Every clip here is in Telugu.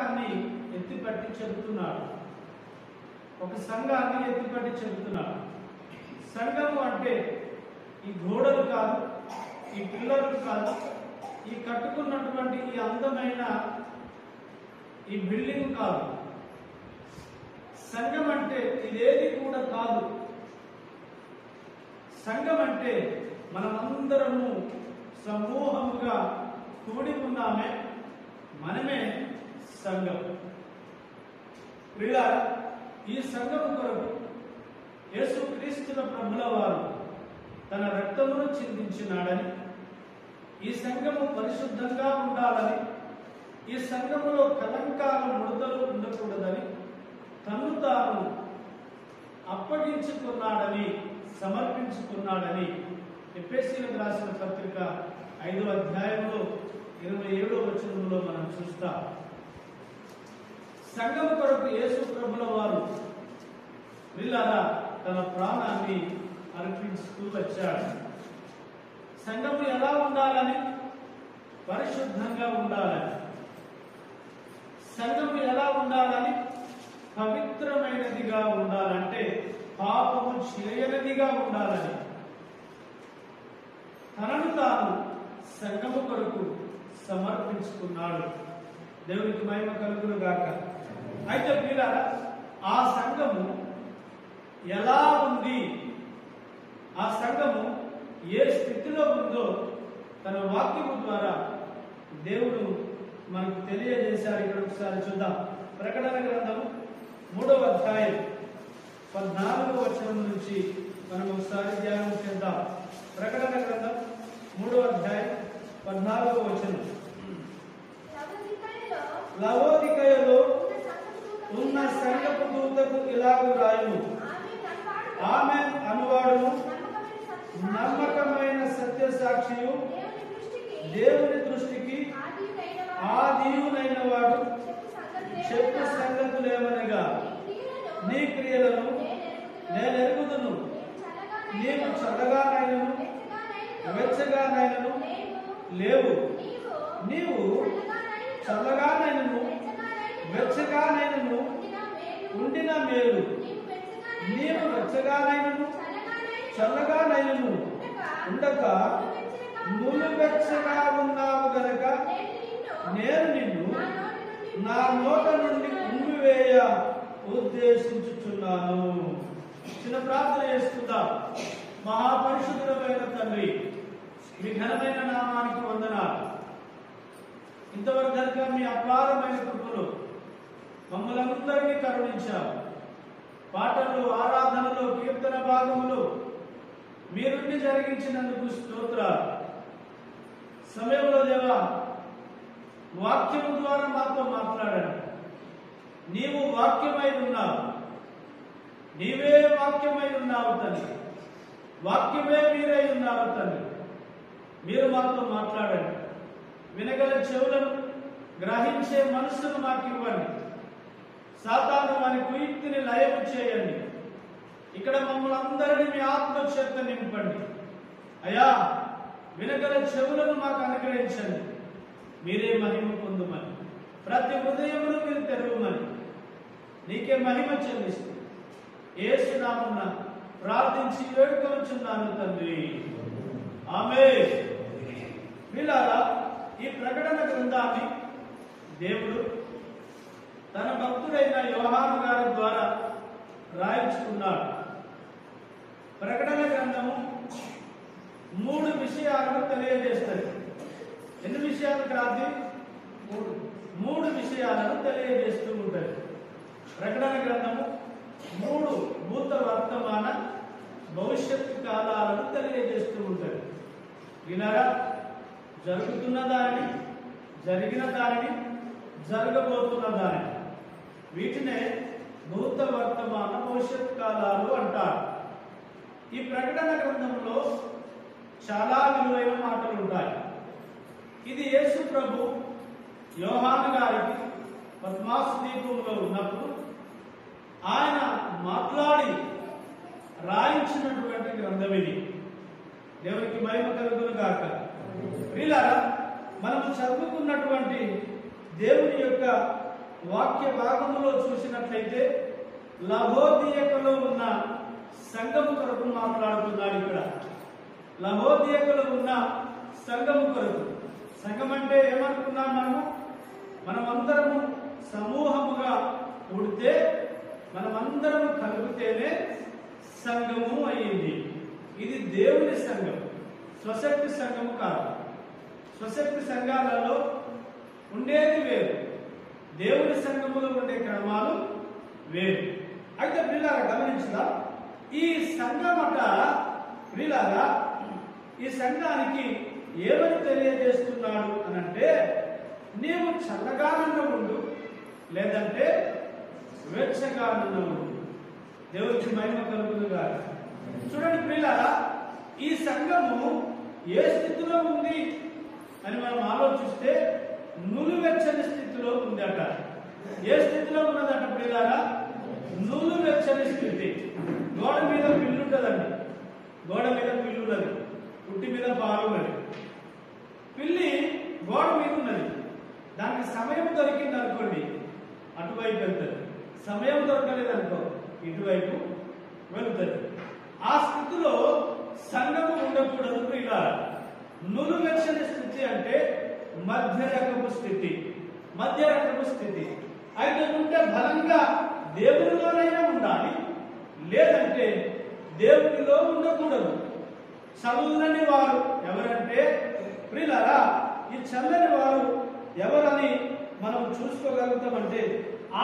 సంఘాన్ని ఎత్తిపట్టి చెబుతున్నాడు. ఒక సంఘాన్ని ఎత్తిపట్టి చెబుతున్నాడు. సంఘము అంటే ఈ గోడలు కాదు, ఈ పిల్లర్లు కాదు, ఈ కట్టుకున్నటువంటి ఈ అందమైన ఈ బిల్డింగ్ కాదు. సంఘం అంటే ఇదేది కూడా కాదు. సంఘం అంటే మనమందరము సమూహముగా కూడి ఉన్నామే, మనమే సంఘం. ప్రియులారా, ఈ సంఘం కొరకు యేసుక్రీస్తుల ప్రభుల వారు తన రక్తమును చిందించినాడని, ఈ సంఘము పరిశుద్ధంగా ఉండాలని, ఈ సంఘములో కలంకాల ముడతలు ఉండకూడదని తను తాను అప్పగించుకున్నాడని, సమర్పించుకున్నాడని ఎఫెసీయులకు రాసిన పత్రిక 5వ అధ్యాయంలో 27వ వచనంలో మనం చూస్తాం. సంఘం కొరకు యేసు ప్రభుల వారు వీళ్ళారా తన ప్రాణాన్ని అర్పించుతూ వచ్చాడు. సంఘము ఎలా ఉండాలని? పరిశుద్ధంగా ఉండాలని. సంఘము ఎలా ఉండాలని? పవిత్రమైనదిగా ఉండాలంటే పాపము చేయనిదిగా ఉండాలని తనను తాను సంఘము కొరకు సమర్పించుకున్నాడు. దేవునికి మహిమ కలుగును గాక. అయితే ప్రియులారా, ఆ సంఘము ఎలా ఉంది, ఆ సంఘము ఏ స్థితిలో ఉందో తన వాక్యము ద్వారా దేవుడు మనకు తెలియజేశారు. ఇక్కడ ఒకసారి చూద్దాం. ప్రకటన గ్రంథము 3వ అధ్యాయం 14వ వచనం నుంచి మనం ఒకసారి ధ్యానం చేద్దాం. ప్రకటన గ్రంథం 3వ అధ్యాయం 14వ వచనం. లవోదికయలో ఉన్న సంఘపు దూతకు ఇలాగు రాయును, ఆమేన్ అనువాడును, నమ్మకమైన సత్య సాక్షియు, దేవుని దృష్టికి ఆదియునైన వాడు చెప్పు సంగతులేమనగా, నీ క్రియలను నేను ఎరుగుదును, నీవు చల్లగానైనను వెచ్చగానైనను లేవు, నీవు చల్లగానైనను వెచ్చగానైనను ఉండిన మేలు, నీవు వెచ్చగానైనను చల్లగానైనను ఉండక నువ్వు వెచ్చగా ఉన్నావు గనక నేను నిన్ను నా నోట నుండి ఉమ్మివేయ ఉద్దేశించుచున్నాను. చిన్న ప్రార్థన చేసుకుందాం. మహాపరిశుద్ధమైన తండ్రి, మీ ఘనమైన నామానికి వందనాలు. ఇంతవరకు కనుక మీ అపారమైన కృపలో మమ్మల్ని అందరినీ కరుణించావు. పాటలు, ఆరాధనలు, కీర్తన భాగములు మీరుండి జరిగించినందుకు స్తోత్రాలు. సమయంలో దేవా, వాక్యము ద్వారా మాతో మాట్లాడండి. నీవు వాక్యమై ఉన్నావు, నీవే వాక్యమై ఉన్నావు తండ్రి, వాక్యమే మీరై ఉన్నావు తండ్రి. మీరు మాతో మాట్లాడండి. వినగల చెవులను, గ్రహించే మనస్సును మాకు ఇవ్వండి. సాతాను వారి కుయుక్తిని లయము చేయండి. ఇక్కడ మమ్మల్ని అందరినీ మీ ఆత్మ చేత నింపండి. అయ్యా, వినగల చెవులను మాకు అనుగ్రహించండి. మీరే మహిమ పొందుమని, ప్రతి హృదయమును మీరు తెరవమని నీకే మహిమ చెల్లిస్తూ యేసు నామమున ప్రార్థించి వేడుకొనుచున్నాను తండ్రి, ఆమేన్. వీళ్ళారా, ఈ ప్రకటన గ్రంథాన్ని దేవుడు తన భక్తుడైన యోహాను గారి ద్వారా రాయించుకున్నాడు. ప్రకటన గ్రంథము 3 విషయాలను తెలియజేస్తుంది. ఎన్ని విషయాలు కాదు? 3 విషయాలను తెలియజేస్తూ ఉంటుంది. ప్రకటన గ్రంథము 3 భూత, వర్తమాన, భవిష్యత్తు కాలాలను తెలియజేస్తూ ఉంటుంది. వినారా, జరుగుతున్న దానిని, జరిగిన దానిని, జరగబోతున్న దానిని, వీటినే భూత, వర్తమాన, భవిష్యత్ కాలాలు అంటారు. ఈ ప్రకటన గ్రంథంలో చాలా విలువైన మాటలు ఉంటాయి. ఇది యేసు ప్రభు యోహాను గారికి పద్మాసు దీపంలో ఉన్నప్పుడు ఆయన మాట్లాడి రాయించినటువంటి గ్రంథం ఇది. దేవునికి మహిమ కలుగును గాక. ప్రియులారా, మనము చదువుకున్నటువంటి దేవుని యొక్క వాక్య భాగములో చూసినట్లయితే లవోదియకలో ఉన్న సంఘము కొరకు మాట్లాడుతున్నాడు. ఇక్కడ లవోదియకలో ఉన్న సంఘము కొరకు. సంఘం అంటే ఏమనుకున్నాం? మనమందరము సమూహముగా కూడితే మనమందరము కలిపితేనే సంఘము అయ్యింది. ఇది దేవుని సంఘం, స్వశక్తి సంఘము కాదు. స్వశక్తి సంఘాలలో ఉండేది వేరు, దేవుని సంఘములో ఉండే క్రమాలు వేరు. అయితే ప్రియులారా గమనించదా, ఈ సంఘమట ప్రియులారా ఈ సంఘానికి ఏమని తెలియజేస్తున్నాడు అనంటే, నీవు చల్లగానన్న ఉండు, లేదంటే వెచ్చగానన్న ఉండు. దేవుడికి మహిమ కలుగునుగా. చూడండి ప్రియులారా, ఈ సంఘము ఏ స్థితిలో ఉంది అని మనం ఆలోచిస్తే నులువెచ్చని స్థితిలో ఉందట. ఏ స్థితిలో ఉన్నదట ప్రియులారా? నులువెచ్చని స్థితి. గోడ మీద పిల్లు ఉంటుందండి, గోడ మీద పిల్లు ఉన్నది, పుట్టి మీద పాలు ఉన్నది. పిల్లి గోడ మీద ఉన్నది, దానికి సమయం దొరికింది అనుకోండి అటువైపు వెళ్తుంది, సమయం దొరకలేదు అనుకో ఇటువైపు వెళ్తుంది. ఆ స్థితిలో సంఘము ఉండకూడదు ప్రియులారా. నులువెచ్చని స్థితి అంటే మధ్య రకపు స్థితి, మధ్య రకపు స్థితి. అయితే ఉంటే బలంగా దేవునిలోనైనా ఉండాలి, లేదంటే దేవునిలో ఉండకూడదు. చల్లని వారు ఎవరంటే ప్రియులారా, ఈ చల్లని వారు ఎవరని మనం చూసుకోగలుగుతామంటే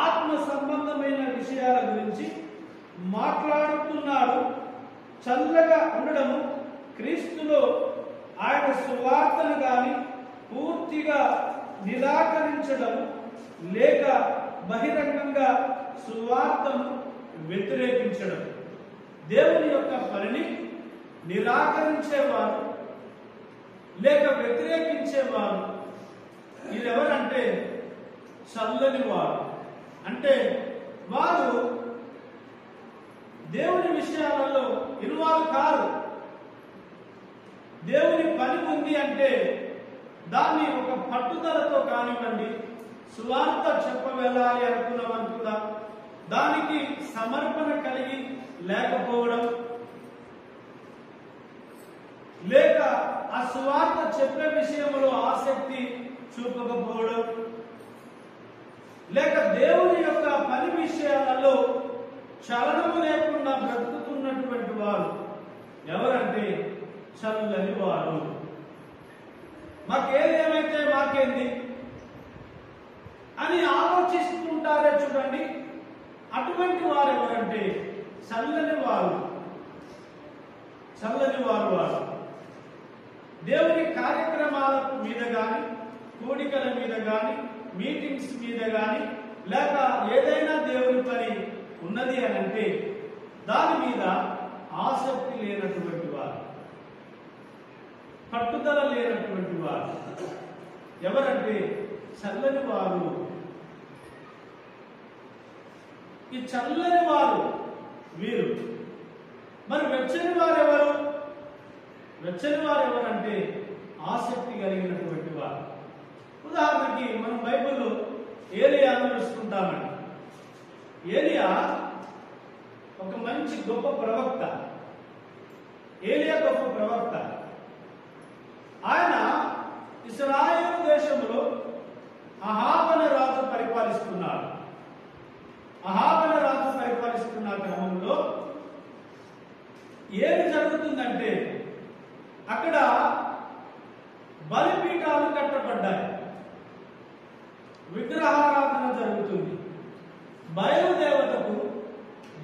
ఆత్మ సంబంధమైన విషయాల గురించి మాట్లాడుతున్నాడు. చల్లగా ఉండడము క్రీస్తులో ఆయన సువార్తను కానీ పూర్తిగా నిరాకరించడం, లేక బహిరంగంగా సువార్తను వ్యతిరేకించడం. దేవుని యొక్క పనిని నిరాకరించేవారు లేక వ్యతిరేకించేవారు వీరెవరంటే చల్లని వారు. అంటే వారు దేవుని విషయాలలో ఇన్వాల్వ్ కారు. దేవుని పని ఉంది అంటే దాన్ని ఒక పట్టుదలతో కానివ్వండి, సువార్త చెప్పవెళ్ళాలి అనుకున్నా దానికి సమర్పణ కలిగి లేకపోవడం, లేక ఆ సువార్త చెప్పే విషయంలో ఆసక్తి చూపకపోవడం, లేక దేవుని యొక్క పని విషయాలలో చలనము లేకుండా బ్రతుకుతున్నటువంటి వారు ఎవరంటే చల్లని వారు. మాకేది ఏమైతే మాకేంది అని ఆలోచిస్తుంటారే చూడండి, అటువంటి వారు ఎవరంటే చల్లని వారు. చల్లని వారు వారు దేవుని కార్యక్రమాల మీద కానీ, కూడికల మీద కానీ, మీటింగ్స్ మీద కానీ, లేక ఏదైనా దేవుని పని ఉన్నది అని అంటే దాని మీద ఆసక్తి లేనటువంటి వారు, పట్టుదల లేనటువంటి వారు ఎవరంటే చల్లని వారు. ఈ చల్లని వారు వీరు. మరి వెచ్చని వారు ఎవరు? వెచ్చని వారు ఎవరంటే ఆసక్తి కలిగినటువంటి వారు. ఉదాహరణకి మనం బైబిల్లో ఏలియాను చూసుకుంటామండి. ఏలియా ఒక మంచి గొప్ప ప్రవక్త. ఏలియా గొప్ప ప్రవక్త. ఆయన ఇశ్రాయేలు దేశంలో అహాబన రాజు పరిపాలిస్తున్నాడు. అహాబన రాజు పరిపాలిస్తున్న క్రమంలో ఏమి జరుగుతుందంటే అక్కడ బలిపీఠాలు కట్టబడ్డాయి, విగ్రహారాధన జరుగుతుంది. బయలుదేవతకు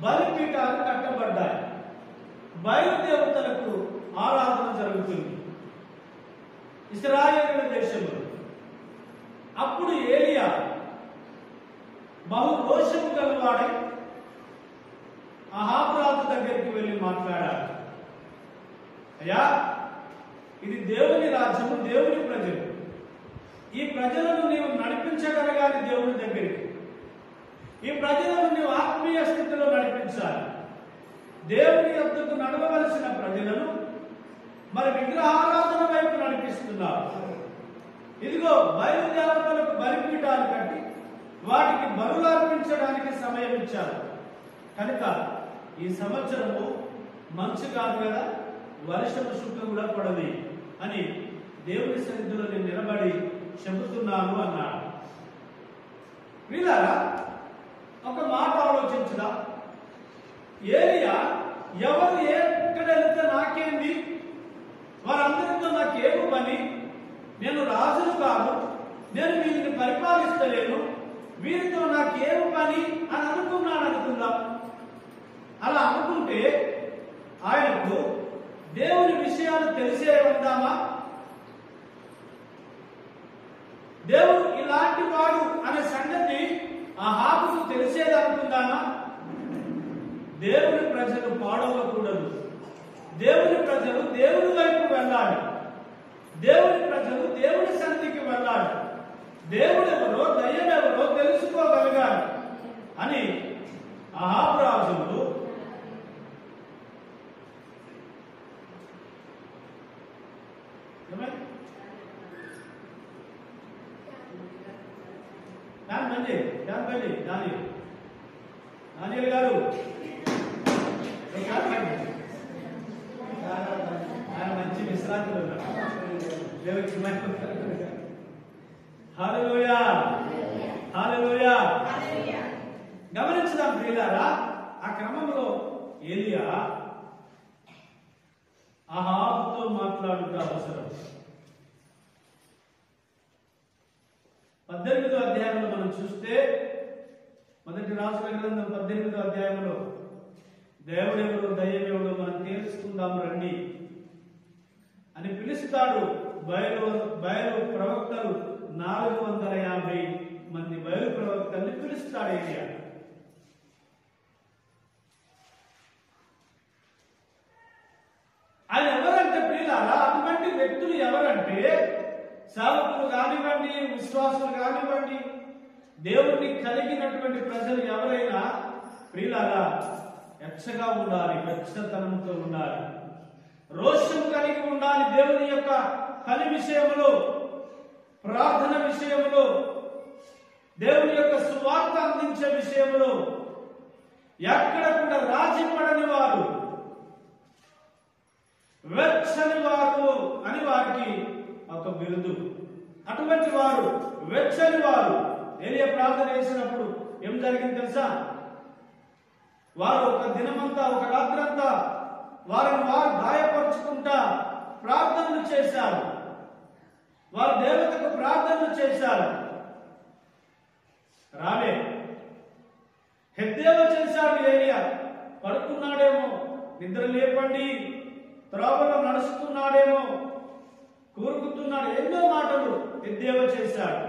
బలిపీఠాలు కట్టబడ్డాయి, బయలుదేవతలకు ఆరాధన జరుగుతుంది ఇశ్రాయేలు దేశంలో. అప్పుడు ఏలియా బహు రోషము గలవాడై అహాబు రాజు దగ్గరికి వెళ్ళి మాట్లాడాడు. అయ్యా, ఇది దేవుని రాజ్యము, దేవుని ప్రజలు. ఈ ప్రజలను నీవు నడిపించగలగాలి దేవుని దగ్గరికి. ఈ ప్రజలను నీవు ఆత్మీయ స్థితిలో నడిపించాలి. దేవుని యొద్దకు నడవవలసిన ప్రజలను మరి విగ్రహారాధన వైపు నడిపిస్తున్నారు. ఇదిగో బయలుదేవతలకు బలిపీఠాలు కట్టి వాటికి సమయం ఇచ్చారు కనుక ఈ సంవత్సరము మంచు కాదు కదా, వర్షము శుక్ల కూడా పడది అని దేవుని సన్నిధిలో నేను నిలబడి చెబుతున్నాను అన్నాడు. వీళ్ళారా ఒక మాట ఆలోచించదా, ఏలియా ఎవరు ఎక్కడ వెళ్తే నాకేంది, వారందరితో నాకేమి పని, నేను రాజును కాదు, నేను వీరిని పరిపాలిస్తలేను, వీరితో నాకేమి పని అని అనుకున్నాడు అనుకుందాం. అలా అనుకుంటే ఆయనకు దేవుని విషయాలు తెలిసే ఉందామా? దేవుడు ఇలాంటి వాడు అనే సంగతి ఆ హాబుకు తెలిసేది అనుకుందామా? దేవుని ప్రజలు పాడవకూడదు, దేవుని ప్రజలు దేవుని వైపు వెళ్ళాలి, దేవుని ప్రజలు దేవుని సన్నిధికి వెళ్ళాలి, దేవుడెవరో దయ్యమెవరో తెలుసుకోగలగాలి అని అహాబు రాజులు దానియేలు గారు ఆయన మంచి విశ్రాంతిలో ఉన్నారు. హల్లెలూయా హల్లెలూయా. గమనించుదాం ప్రియులారా, ఆ క్రమంలో ఏలియా అహాబుతో మాట్లాడుతూ అవసరం. 18వ అధ్యాయంలో మనం చూస్తే, మొదటి రాజుల గ్రంథం 18వ అధ్యాయంలో దేవుడెవరు దయ్యమేవుడు మనం తెలుసుకుందాం రండి అని పిలుస్తాడు. బయలు ప్రవక్తలు 450 మంది బయలు ప్రవక్తల్ని పిలుస్తాడు ఏలియా. ఆయన ఎవరంటే ప్రియులారా, అటువంటి వ్యక్తులు ఎవరంటే సేవకులు కానివ్వండి, విశ్వాసులు కానివ్వండి, దేవుణ్ణి కలిగినటువంటి ప్రజలు ఎవరైనా ప్రియులారా యక్షగా ఉండాలి, యక్షతనంతో ఉండాలి, రోషం కలిగి ఉండాలి. దేవుని యొక్క పని విషయంలో, ప్రార్థన విషయంలో, దేవుని యొక్క సువార్త అందించే విషయంలో ఎక్కడ కూడా రాజీ పడని వారు, వెచ్చని వారు అని వారికి ఒక బిరుదు. అటువంటి వారు, వెచ్చని వారు. ఏలియా ప్రార్థన చేసినప్పుడు ఏం జరిగింది తెలుసా? వారు ఒక దినమంతా, ఒక రాత్రంతా వారిని వారు గాయపరుచుకుంటా ప్రార్థనలు చేశారు. వారు దేవతకు ప్రార్థనలు చేశారు. రాలే. హెద్దేవ చేశాడు ఏలియా. పడుకున్నాడేమో, నిద్ర లేపండి, త్రోవలో నడుస్తున్నాడేమో, కూరుకుతున్నాడు, ఎన్నో మాటలు హెద్దేవ చేశాడు.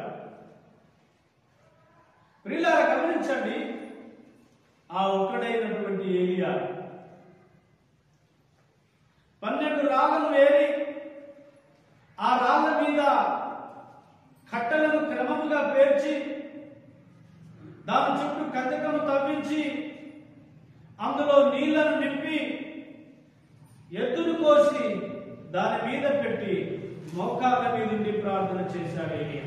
ప్రియులారా గమనించండి, ఆ ఒక్కడైనటువంటి ఏలియా 12 రాళ్లను ఏరి ఆ రాళ్ల మీద కట్టెలను క్రమముగా పేర్చి దాని చుట్టూ కందకము తవ్వించి అందులో నీళ్లను నింపి ఎద్దును కోసి దాని మీద పెట్టి మోకాళ్ళ మీద నుండి ప్రార్థన చేశాడు ఏలియా.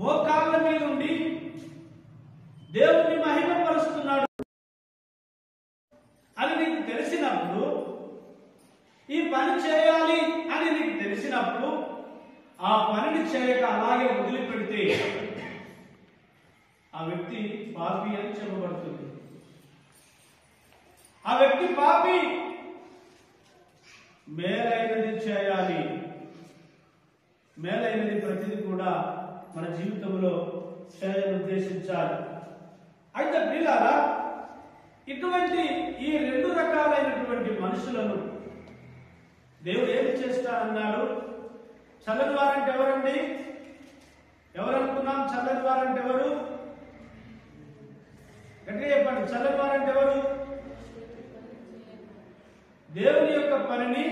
మోకాళ్ళ మీద ఉండి దేవుణ్ణి మహిమపరుస్తున్నాడు అని నీకు తెలిసినప్పుడు, ఈ పని చేయాలి అని నీకు తెలిసినప్పుడు ఆ పనిని చేయక అలాగే వదిలిపెడితే ఆ వ్యక్తి పాపి అని చెప్పబడుతుంది. ఆ వ్యక్తి పాపి. మేలైనది చేయాలి. మేలైనది ప్రతిదీ కూడా మన జీవితంలో చేయాలని ఉద్దేశించాలి. అయితే ప్రియులారా, ఇటువంటి ఈ 2 రకాలైనటువంటి మనుషులను దేవుడు ఏమి చేస్తాడన్నాడు? చల్లని వారంటే ఎవరండి? ఎవరనుకున్నాం? చల్లని వారంటే ఎవరు? గట్టిగా చెప్పండి. చల్లని వారంటే ఎవరు? దేవుని యొక్క పనిని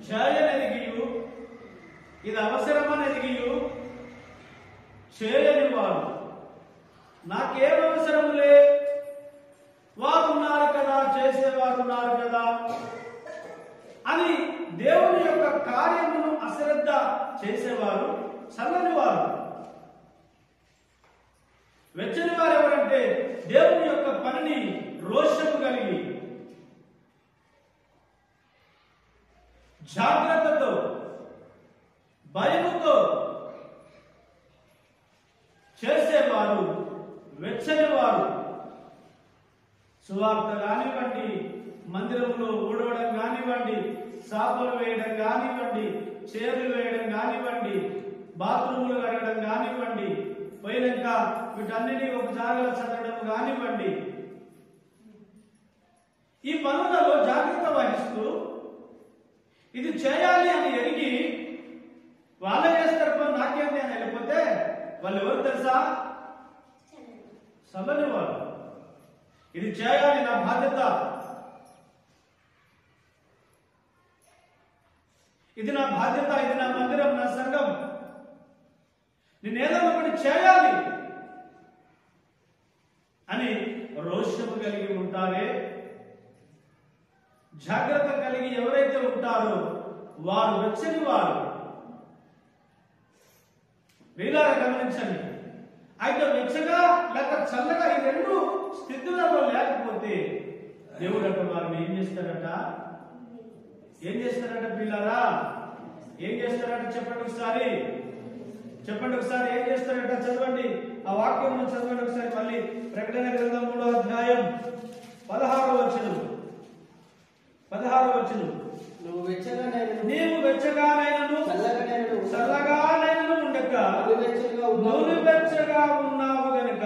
చేయనెరిగియు, ఇది అవసరమని ఎరిగియు చేయని వారు. నాకేం అవసరములే, వారు ఉన్నారు కదా, చేసేవారు ఉన్నారు కదా అని దేవుని యొక్క కార్యమును అశ్రద్ధ చేసేవారు చల్లని వారు. వెచ్చని వారు ఎవరంటే దేవుని యొక్క పనిని రోషము కలిగి జాగ్రత్తతో భయముతో చేసేవారు వెచ్చని వారు. సువార్త కానివ్వండి, మందిరంలో ఊడవడం కానివ్వండి, సాపలు వేయడం కానివ్వండి, చీరలు వేయడం కానివ్వండి, బాత్రూములు కడగడం కానివ్వండి, పోయినాక వీటన్నిటి ఒక జాగ్రత్త చదవడం కానివ్వండి, ఈ పనులలో జాగ్రత్త వహిస్తూ ఇది చేయాలి అని ఎరిగి వాళ్ళే చేస్తారు పని నాకేంటి అని వెళ్ళిపోతే వాళ్ళు ఎవరు తెలుసా? సభని వాళ్ళు. ఇది చేయాలి, నా బాధ్యత, ఇది నా బాధ్యత, ఇది నా మందిరం, నా సంఘం, నేనేదో ఒకటి చేయాలి అని రోషము కలిగి ఉంటారే, జాగ్రత్త కలిగి ఎవరైతే ఉంటారో వారు వెచ్చని వారు. వీళ్ళగా గమనించండి. అయితే వెచ్చగా లేక చల్లగా ఈ రెండు స్థితులలో లేకపోతే దేవుడు అంటే వారిని ఏం చేస్తారట? ఏం చేస్తారట పిల్లారా? ఏం చేస్తారట? చెప్పండి ఒకసారి, చెప్పండి ఒకసారి. ఏం చేస్తారట? చదవండి ఆ వాక్యం చదవండి ఒకసారి మళ్ళీ. ప్రకటన గ్రంథం 3వ అధ్యాయం 16వ వచనం. నీవు వెచ్చగానైనను చల్లగానైనను ఉండక నువ్వు వెచ్చగా ఉన్నావు గనుక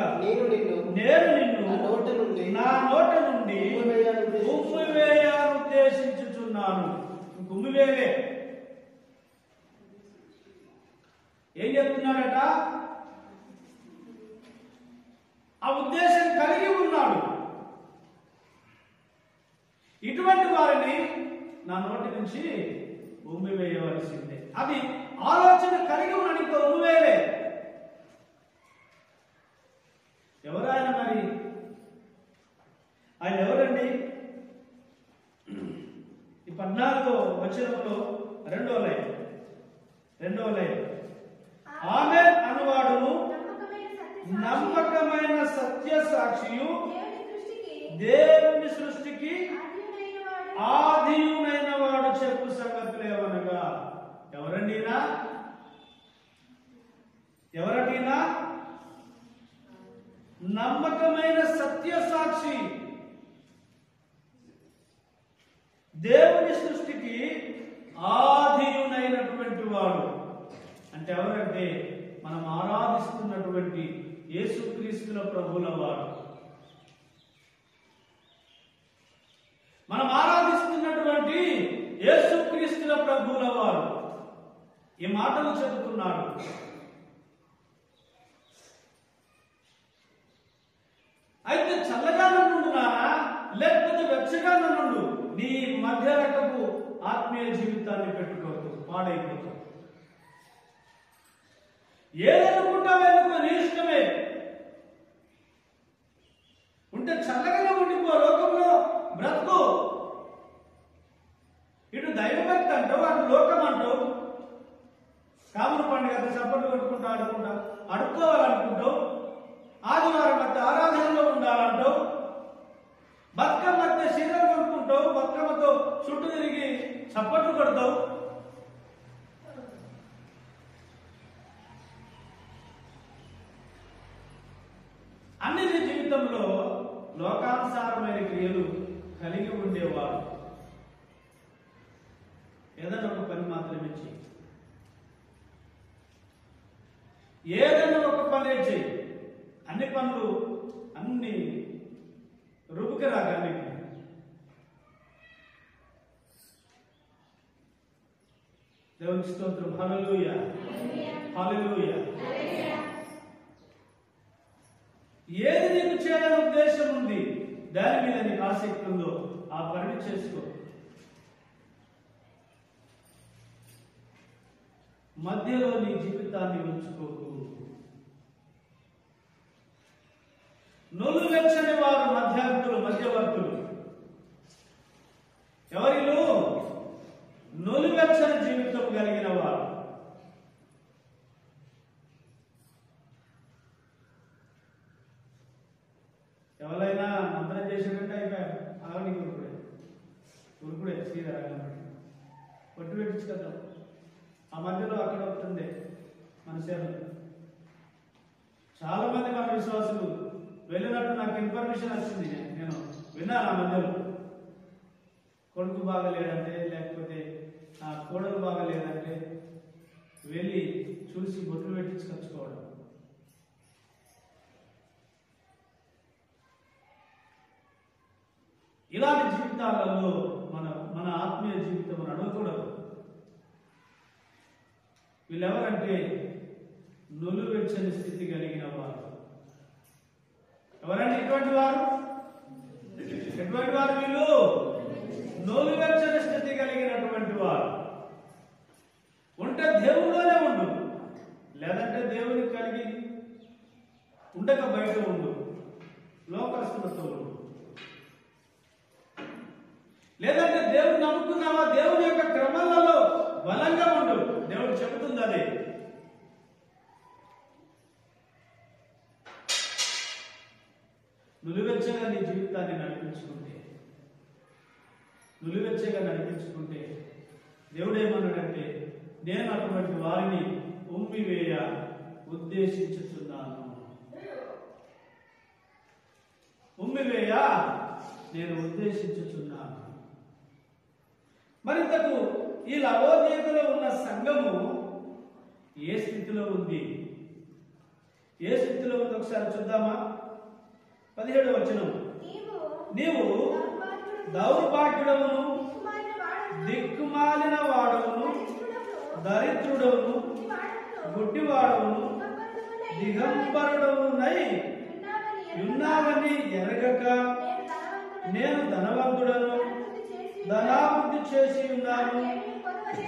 నేను నిన్ను నా నోట నుండి ఉమ్మివేయాలని ఉద్దేశించుచున్నాను. ఉమ్మివేవే ఏం చెప్తున్నాడట? ఆ ఉద్దేశం కలిగి ఉన్నాడు. ఇటువంటి వారిని నా నోటి నుంచి ఉమ్మి వేయవలసిందే. అది ఆలోచన కలిగి ఉన్నాడు, ఇంకా ఉమ్మి వేయలే. ఎవరాయన మరి? ఆయన ఎవరండి? ఈ 14వ వచనంలో రెండో లైన్ ఆమె అనువాడును నమ్మకమైన సత్య సాక్షియు దేవుని సృష్టికి ఆదియునైన వాడు చెప్పు సంగతులు ఏమనగా. ఎవరటీనా? నమ్మకమైన సత్య సాక్షి, దేవుని సృష్టికి ఆదియునైనటువంటి వాడు. అంటే ఎవరంటే మనం ఆరాధిస్తున్నటువంటి యేసుక్రీస్తుల ప్రభువుల వాడు. మనం ఆరాధిస్తున్నటువంటి యేసుక్రీస్తుల ప్రభువుల వారు ఈ మాటలు చెబుతున్నాడు. అయితే చల్లగా నుండునా లేకపోతే వెచ్చగా నుండు, నీ మధ్య రకపు ఆత్మీయ జీవితాన్ని పెట్టుకోవద్దు, పాడైపోతుంది. ఏదనుకుంటావేందుకు నీ ఇష్టమే ఉంటే చల్లగానే ఉండిపో, లోకంలో బ్రతుకు. ఇటు దైవభక్తి అంటావు, అటు లోకం అంటావు. కాముల పండుగ చప్పట్లు కొట్టుకుంటూ అడుక్కోవాలనుకుంటావు. ఆదివారం మధ్య ఆరాధనలో ఉండాలంటావు. బతుకమ్మ మధ్య చీరలు కొనుక్కుంటావు, బతుకమ్మతో చుట్టూ తిరిగి చప్పట్లు కొడతావు. అన్ని జీవితంలో లోకానుసారమైన క్రియలు కలిగి ఉండేవాడు. ఏదైనా ఒక పని మాత్రమే చెయ్యి, ఏదైనా ఒక పనే చెయ్యి. అన్ని పనులు అన్ని రుబుకి రాగానే దేవునికి స్తోత్రం. హల్లెలూయా, హల్లెలూయా. ఏది నీకు చేయాలని ఉద్దేశం ఉంది, దాని మీద నీకు ఆసక్తి ఉందో ఆ పని చేసుకో. మధ్యలో నీ జీవితాన్ని ఉంచుకోకు. నులువెచ్చని వారు మధ్యవర్తులు. ఎవరిలో? నులువెచ్చని జీవితం కలిగిన వారు. బొట్టు పెట్టించుకుందాం. ఆ మధ్యలో అక్కడ ఒకటి మన సేవలు చాలా మంది మన విశ్వాసులు వెళ్ళినట్టు నాకు ఇన్ఫర్మేషన్ వచ్చింది. నేను విన్నాను ఆ మధ్యలో కొడుకు బాగలేదంటే లేకపోతే ఆ కోడలు బాగలేదంటే వెళ్ళి చూసి బొట్లు పెట్టించుకొచ్చుకోవడం. ఇలాంటి జీవితాలలో మన ఆత్మీయ జీవితం నడవకూడదు. వీళ్ళెవరంటే నులువెచ్చని స్థితి కలిగిన వారు. ఎవరంటే ఎటువంటి వారు? ఎటువంటి వారు వీళ్ళు? నులువెచ్చని స్థితి కలిగినటువంటి వారు. ఉంటే దేవుడిలోనే ఉండు, లేదంటే దేవుని కలిగి ఉండక బయట ఉండు, లోకస్తులతో ఉండు. లేదంటే దేవుడు నమ్ముకున్నావా, దేవుని యొక్క క్రమాలలో బలంగా ఉండు. దేవుడు చెబుతుంది అదే. నులివెచ్చగా నీ జీవితాన్ని నడిపించుకుంటే దేవుడు ఏమన్నాడంటే, నేను అటువంటి వారిని ఉమ్మివేయ ఉద్దేశించుతున్నాను. ఉమ్మివేయ నేను ఉద్దేశించుతున్నాను. మరింతకు ఈ లవోదికలో ఉన్న సంఘము ఏ స్థితిలో ఉంది? ఏ స్థితిలో ఉంది ఒకసారి చూద్దామా? 17వ వచనం, నీవు దౌర్భాగ్యుడవును, దిక్కుమాలిన వాడవును, దరిద్రుడవును, గుడ్డివాడవును, దిగంబరుడవునై ఉన్నావని ఎరగక నేను ధనవంతుడను, ధనాభివృద్ధి చేసి ఉన్నాను,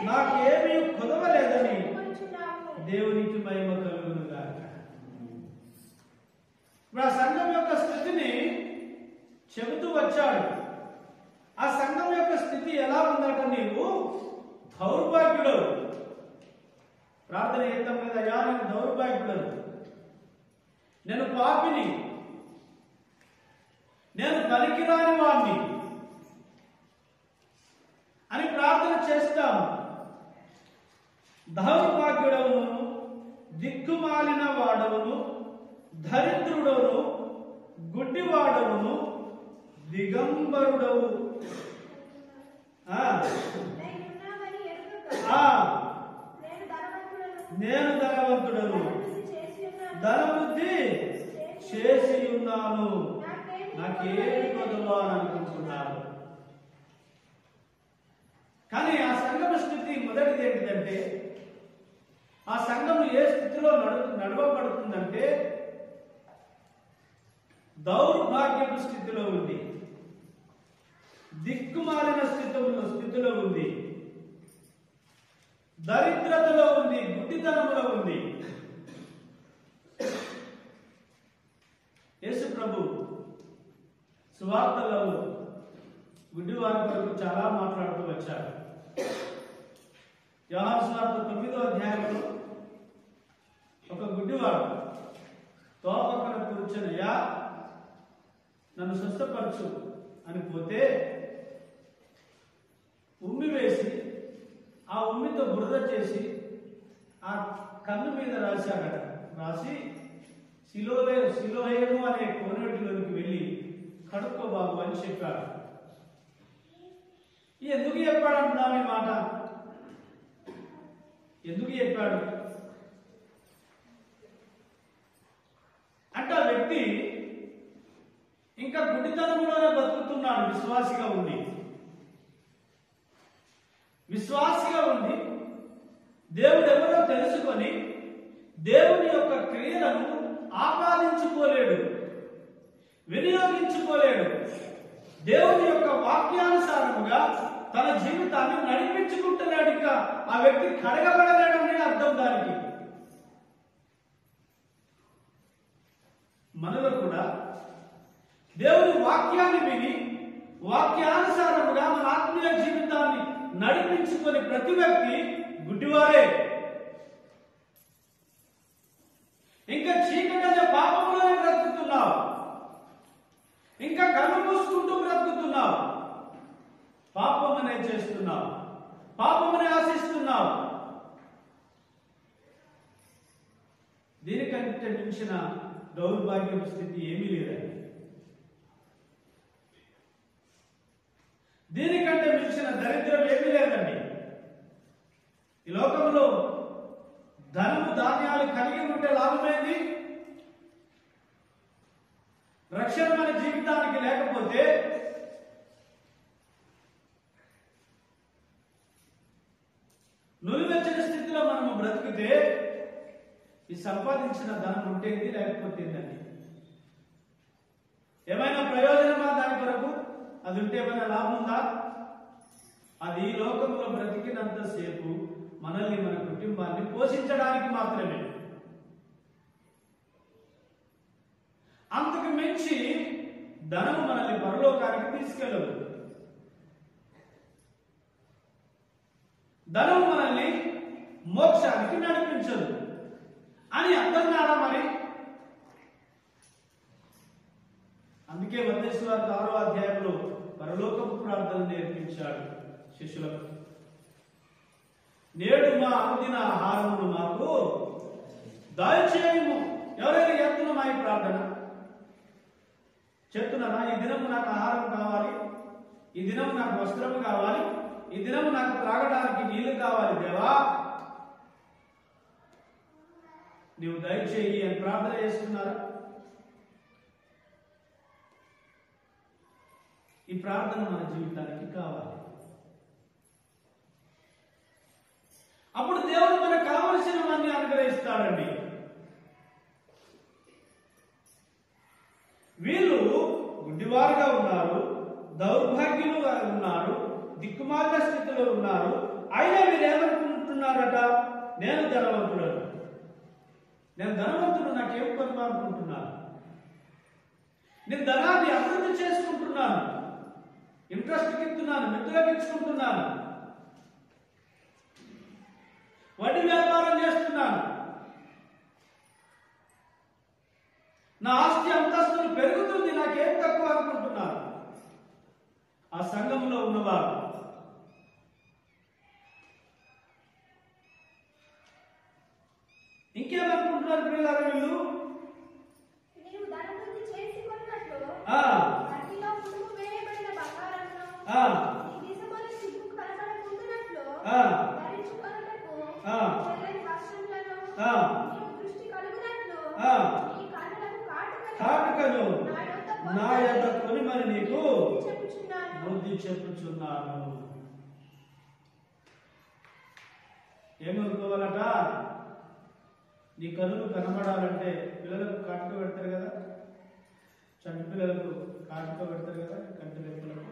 నాకేమీ కొదవలేదని దేవునికి మహిమ కలుగును గాక. ఇప్పుడు ఆ సంఘం యొక్క స్థితిని చెబుతూ వచ్చాడు. ఆ సంఘం యొక్క స్థితి ఎలా ఉందట? నీవు దౌర్భాగ్యుడు. ప్రార్థన చేద్దాం కదా, అయ్యా నేను దౌర్భాగ్యుడను, నేను పాపిని, నేను పనికిరాని వాడిని అని ప్రార్థన చేస్తాము. దౌర్భాగ్యుడవును, దిక్కుమాలిన వాడవును, దరిద్రుడవును, గుడ్డివాడవును, దిగంబరుడవు, నేను ధనవంతుడను, ధనవృద్ధి చేసి ఉన్నాను, నాకేమి కొదవా అని అనుకుంటున్నాను. కానీ ఆ సంఘం స్థితి మొదటిది ఏంటిదంటే, ఆ సంఘం ఏ స్థితిలో నడవబడుతుందంటే దౌర్భాగ్యపు స్థితిలో ఉంది, దిక్కుమాలిన స్థితిలో ఉంది, దరిద్రతలో ఉంది, గుడ్డితనములో ఉంది. యేసు ప్రభు సువార్తలలో గుడ్డివారి కొరకు చాలా మాట్లాడుతూ వచ్చారు. యోహాను సువార్త 9వ అధ్యాయంలో ఒక గుడ్డివాడు తోపక్కన కూర్చొనయ్యా నన్ను స్వస్థపరచు అని పోతే ఉమ్మి వేసి ఆ ఉమ్మితో బురద చేసి ఆ కన్ను మీద రాశాడట. రాసి సిలోహేము అనే కోనేటిలోనికి వెళ్ళి కడుక్కో బాబు అని చెప్పాడు. ఎందుకు చెప్పాడు అంటున్నాను ఈ మాట? ఎందుకు చెప్పాడు అంటే ఆ వ్యక్తి ఇంకా గుడ్డితనంలోనే బతుకుతున్నాడు. విశ్వాసిగా ఉండి దేవుడు ఎవరో తెలుసుకొని దేవుని యొక్క క్రియలను ఆపాదించుకోలేడు, వినియోగించుకోలేడు. దేవుని యొక్క వాక్యానుసారముగా తన జీవితాన్ని నడిపించుకుంటున్నాడు. ఇంకా ఆ వ్యక్తి కడగబడలేడని అర్థం దానికి. మనలో కూడా దేవుని వాక్యాన్ని విని వాక్యానుసారముగా మన ఆత్మీయ జీవితాన్ని నడిపించుకొని ప్రతి వ్యక్తి గుడ్డివారే. ఇంకా చీకటి పాపంలోనే బ్రతుకుతున్నావు, ఇంకా కళ్ళు మూసుకుంటూ బ్రతుకుతున్నావు, పాపం అనేది దీనికంటే మించిన దౌర్భాగ్యం స్థితి ఏమీ లేదండి. దీనికంటే మించిన దరిద్రం ఏమీ లేదండి. ఈ లోకంలో ధనము ధాన్యాలు కలిగి ఉంటే లాభమేంది? రక్షణ మన జీవితానికి లేకపోతే నులివెచ్చని స్థితిలో మనము బ్రతికితే ఈ సంపాదించిన ధనం ఉంటేంది లేకపోతే ఏంటండి? ఏమైనా ప్రయోజనమా దాని కొరకు? అది ఉంటే ఏమైనా లాభం ఉందా? అది ఈ లోకంలో బ్రతికినంతసేపు మనల్ని మన కుటుంబాన్ని పోషించడానికి మాత్రమే. అంతకు మించి ధనము మనల్ని పరలోకానికి తీసుకెళ్ళదు. ధనము మనల్ని మోక్షానికి నడిపించదు అని అర్థం కాదా మరి? అందుకే మత్తయి వార్త 6వ అధ్యాయంలో పరలోకపు ప్రార్థన నేర్పించాడు శిష్యులకు. నేడు మా అనుదిన ఆహారమును మాకు దయచేయము. ఎవరైనా చేస్తున్నామా ఈ ప్రార్థన? చెప్తున్నారా? ఈ దినము నాకు ఆహారం కావాలి, ఈ దినము నాకు వస్త్రము కావాలి, ఈ దినము నాకు త్రాగడానికి నీళ్లు కావాలి దేవా, నీవు దయచేయి అని ప్రార్థన చేస్తున్నారా? ఈ ప్రార్థన మన జీవితానికి కావాలి. అప్పుడు దేవుడు మనకు కావలసినవన్నీ అనుగ్రహిస్తాడండి. వీళ్ళు గుడ్డివారుగా ఉన్నారు, దౌర్భాగ్యులుగా ఉన్నారు, దిక్కుమార్గ స్థితిలో ఉన్నారు. అయినా వీరు ఏమనుకుంటున్నారట? నేను ధనవంతుడను, నేను ధనవంతుడు, నాకేం పని అనుకుంటున్నాను. నేను ధనాన్ని అభివృద్ధి చేసుకుంటున్నాను, ఇంట్రెస్ట్ ఇస్తున్నాను, మిత్రులకు ఇచ్చుకుంటున్నాను, వడ్డీ వ్యాపారం చేస్తున్నాను, నా ఆస్తి అంతస్తులు పెరుగుతుంది, నాకేం తక్కువ అనుకుంటున్నాను. ఆ సంఘంలో ఉన్నవారు ఇంకేమనుకుంటున్నారు పిల్లలు? వీళ్ళు కాటుకను నా యొద్ద కొని మరి నీకు బుద్ధి చెప్పుచున్నాను. ఏమనుకోవాలట? నీ కనులు కనబడాలంటే పిల్లలకు కాటుక పెడతారు కదా, చంటి పిల్లలకు కాటుక పెడతారు కదా, కంటి రెప్పలకు.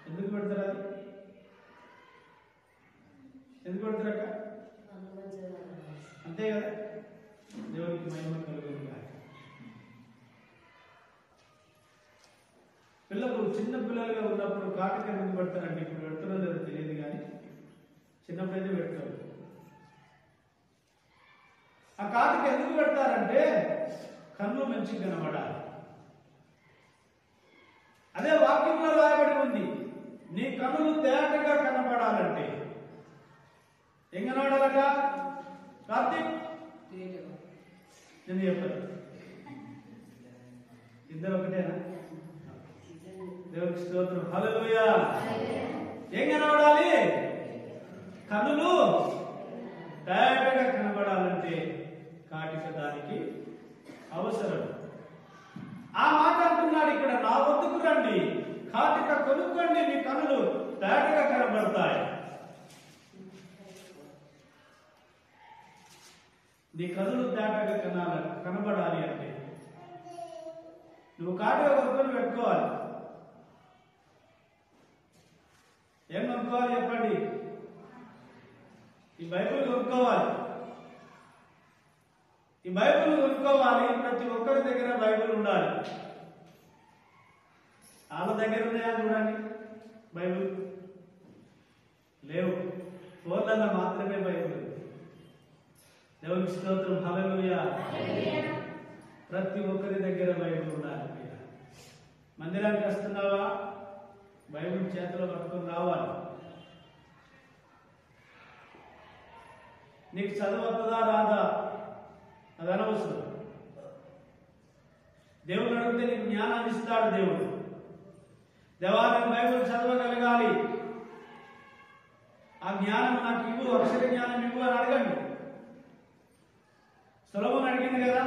ఎందుకు పెడతారు? అది ఎందుకు పెడతారట? అంతే కదా. దేవునికి మహిమ కలుగుతుంది. పిల్లలు చిన్న పిల్లలుగా ఉన్నప్పుడు కాటుక ఎందుకు పెడతారంటే, ఇప్పుడు పెడుతున్నో లేదో తెలియదు కానీ చిన్నప్పుడైతే పెడతారు. ఆ కాటుక ఎందుకు పెడతారంటే కన్ను మంచిగా కనబడాలి. అదే వాక్యంలో రాయబడి ఉంది, నీ కన్నులు తేటగా కనబడాలంటే ఏం కనబడాలట? కార్తీక్ నేను చెప్పాను, ఇద్దరు ఒకటేనా? దేవునికి స్తోత్రం, హల్లెలూయా. ఏం కనబడాలి? కన్నులు తేటగా కనబడాలంటే కాటిక దానికి అవసరం. ఆ మాట అంటున్నాడు ఇక్కడ, నా వద్దకు రండి, కాటిక కొనుక్కోండి, మీ కన్నులు తేటగా కనబడతాయి. నీ కన్నులు తేటగా కనబడాలి అంటే నువ్వు కాటిక కొనుక్కొని పెట్టుకోవాలి. ఏం కొనుక్కోవాలి చెప్పండి? ఈ బైబిల్ కొనుక్కోవాలి. ఈ బైబిల్ కొనుక్కోవాలి. ప్రతి ఒక్కరి దగ్గర బైబిల్ ఉండాలి. వాళ్ళ దగ్గర ఉన్నాయా చూడండి బైబిల్? లేవు. ఫోన్లలో మాత్రమే బైబిల్. దేవునికి స్తోత్రం, హల్లెలూయా. ప్రతి ఒక్కరి దగ్గర బైబిల్ ఉండాలి. మందిరానికి వస్తున్నావా? బైబిల్ చేతిలో పట్టుకొని రావాలి. నీకు చదువు వస్తుందా రాదా అది అనవసరం. అడిగితే నీకు జ్ఞానాన్ని ఇస్తాడు దేవుడు. దేవా నేను బైబిల్ చదవగలగాలి, ఆ జ్ఞానం నాకు ఇవ్వు, అక్షర జ్ఞానం ఇవ్వు అని అడగండి. సొలొమోను అడిగింది కదా,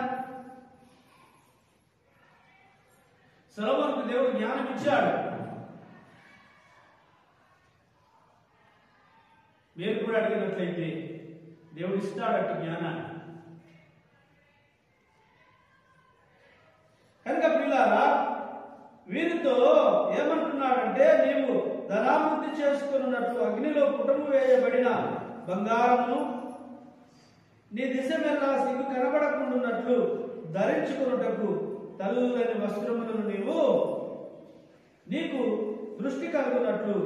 సొలొమోనుకు దేవుడు జ్ఞానం ఇచ్చాడు. మీరు కూడా అడిగినట్లయితే దేవుడు ఇస్తాడట జ్ఞానాన్ని. కనుక పిల్లారా, వీరితో ఏమంటున్నాడంటే, నీవు ధనాభివృద్ధి చేసుకున్నట్లు అగ్నిలో పుటము వేయబడిన బంగారమును నీ దిశమెల్లా సిగ్గు కనబడకుండాన్నట్లు ధరించుకున్నటకు తెల్లని వస్త్రములను నీకు దృష్టి కలుగునట్లు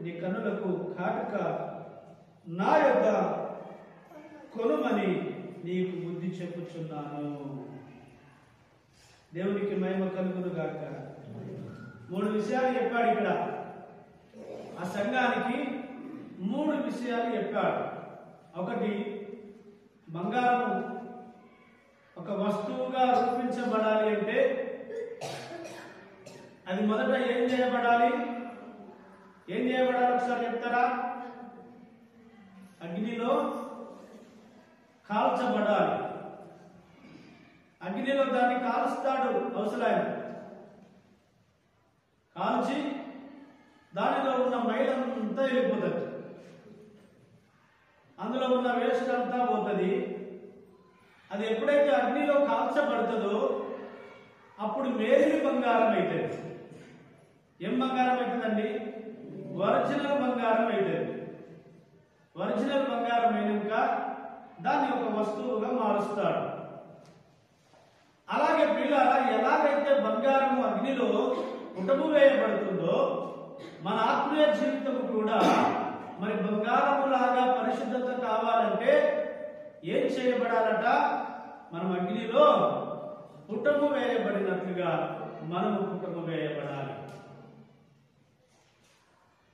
నీ కన్నులకు కాటుక నా యొక్క కొనుమని నీకు బుద్ధి చెప్పుచున్నాను. దేవునికి మహిమ కలుగును గాక. 3 విషయాలు చెప్పాడు ఇక్కడ. ఆ సంఘానికి 3 విషయాలు చెప్పాడు. ఒకటి, బంగారం ఒక వస్తువుగా రూపించబడాలి అంటే అది మొదట ఏం చేయబడాలి? ఒకసారి చెప్తారా? అగ్నిలో కాల్చబడాలి. అగ్నిలో దాన్ని కాలుస్తాడు అవసరాయన. కాల్చి దానిలో ఉన్న మైలంతా వెళ్ళిపోతుంది, అందులో ఉన్న వేస్ట్ అంతా పోతుంది. అది ఎప్పుడైతే అగ్నిలో కాల్చబడుతుందో అప్పుడు మేలిమి బంగారం అవుతుంది. ఏం బంగారం అవుతుందండి? ఒరిజినల్ బంగారం అవుతుంది. ఒరిజినల్ బంగారం అయినాక దాన్ని ఒక వస్తువుగా మారుస్తాడు. అలాగే పిల్లల ఎలాగైతే బంగారము అగ్నిలో పుటము వేయబడుతుందో మన ఆత్మీయ జీవితం కూడా మరి బంగారము లాగా పరిశుద్ధత కావాలంటే ఏం చేయబడాలట? మనం అగ్నిలో పుటము వేయబడినట్లుగా మనము పుటము వేయబడాలి.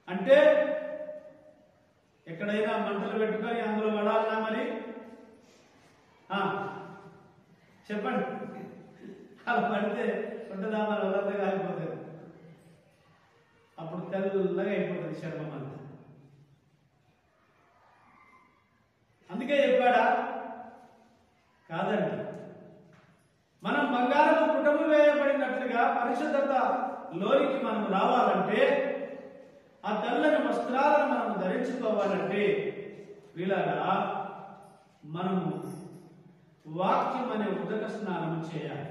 అంటే ఎక్కడైనా మంటలు పెట్టుకొని అందులో పడాలన్నా మరి చెప్పండి, అలా పడితే ఉంటుందా? మరి వదంతగా అయిపోతుంది, అప్పుడు తెల్లగా అయిపోతుంది చర్మం అంతా. అందుకే చెప్పాడా? కాదండి. మనం బంగారము పుటము వేయబడినట్లుగా పరిశుద్ధత లోనికి మనం రావాలంటే, ఆ తెల్లని వస్త్రాలను మనం ధరించుకోవాలంటే వీళ్ళగా మనము వాక్యం అనే ఉదక స్నానం చేయాలి.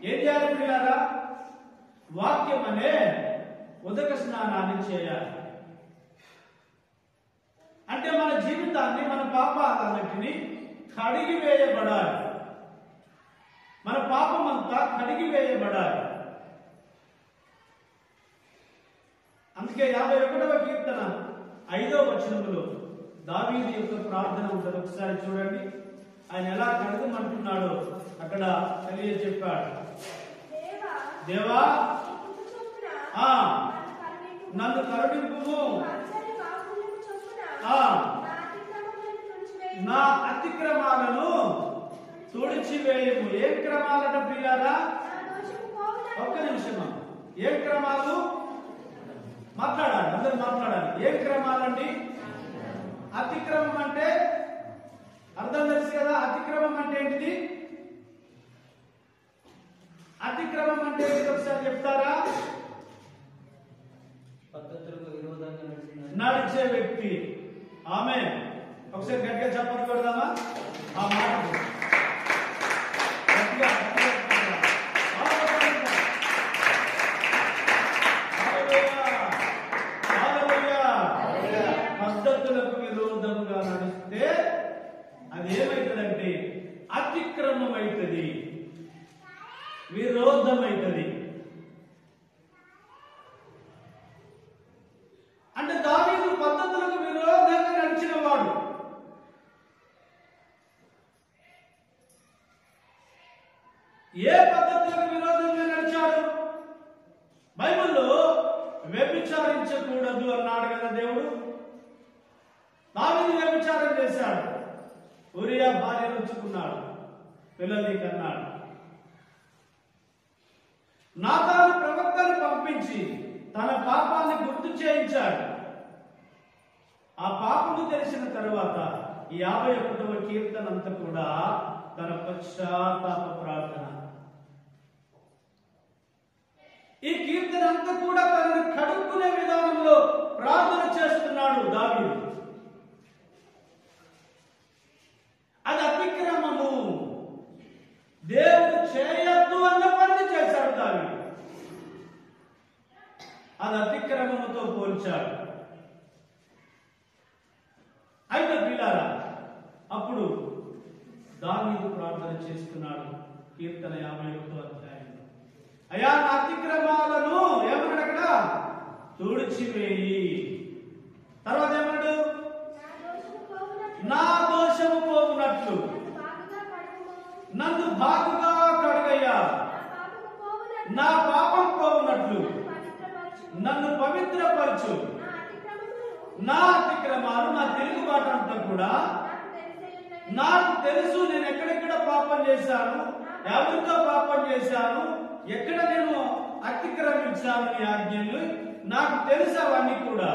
ఏం చేయాలి వీళ్ళగా? వాక్యం అనే ఉదక స్నానాన్ని చేయాలి. అంటే మన జీవితాన్ని, మన పాపాలన్నిటినీ కడిగి వేయబడాలి. మన పాపం అంతా కడిగి వేయబడాలి. అందుకే 51వ కీర్తన 5వ వచనములో దావీదు యొక్క ప్రార్థన ఉంటుంది. ఒకసారి చూడండి, ఆయన ఎలా కడగమంటున్నాడో అక్కడ తెలియజెప్పాడు. దేవా నన్ను కరుణింపుము, నా అతిక్రమాలను తుడిచివేయము. ఏం క్రమాలట ప్రియారా? ఒక్క నిమిషం. ఏం క్రమాలు? మాట్లాడాలి, అందరూ మాట్లాడాలి. ఏం క్రమాలండి? అతిక్రమం అంటే అర్థం తెలుసు కదా? అతిక్రమం అంటే ఏంటిది? అతిక్రమం అంటే ఏంటి ఒకసారి చెప్తారా? పద్ధతులకు విరోధంగా నడిచే వ్యక్తి. ఆమె ఒకసారి గట్టిగా చెప్పని కొడదామా ఆ మాట? పద్ధతులకు విరోధంగా నడిస్తే అది ఏమైతుందంటే అతిక్రమం అవుతుంది, విరోధం అవుతుంది. అంటే దావీదు పద్ధతులకు విరోధంగా నడిచిన వాడు. ఏ పద్ధతులకు విరోధంగా నడిచాడు? బైబిల్లో వ్యభిచారించకూడదు అన్నాడు కదా దేవుడు. దావీదు వ్యభిచారం చేశాడు. ఉరియా భార్యను ఉంచుకున్నాడు, పిల్లల్ని కన్నాడు. నాతాను ప్రవక్తను పంపించి తన పాపాన్ని గుర్తు చేయించాడు. ఆ పాపము తెలిసిన తరువాత ఈ 51వ కీర్తన అంతా కూడా తన పశ్చాత్తాప ప్రార్థన. ఈ కీర్తన అంతా కూడా తనను కడుక్కునే విధానంలో ప్రార్థన చేస్తున్నాడు దావీదు. అది అతిక్రమము, దేవుడు చేయొద్దు అన్న పని చేశాడు దావీదు. అది అతిక్రమముతో పోల్చాడు. అయితే పిల్లారా, అప్పుడు దావీదు ప్రార్థన చేస్తున్నాడు కీర్తన 51వ అధ్యాయంలో. అయ్యా, నా అతిక్రమాలను ఏమన్నాడు అక్కడ? తుడిచివేయి. తర్వాత ఏమన్నాడు? నా దోషము పోవునట్లు నన్ను బాగుగా కడుగయ్యా, నా పాపం పోవునట్లు నన్ను పవిత్రపరచు. నా అతిక్రమాలు, నా తిరుగుబాటు అంతా కూడా నాకు తెలుసు. నేను ఎక్కడెక్కడ పాపం చేశాను, ఎవరితో పాపం చేశాను, ఎక్కడ నేను అతిక్రమించాను నీ ఆజ్ఞలు నాకు తెలుసు. అవన్నీ కూడా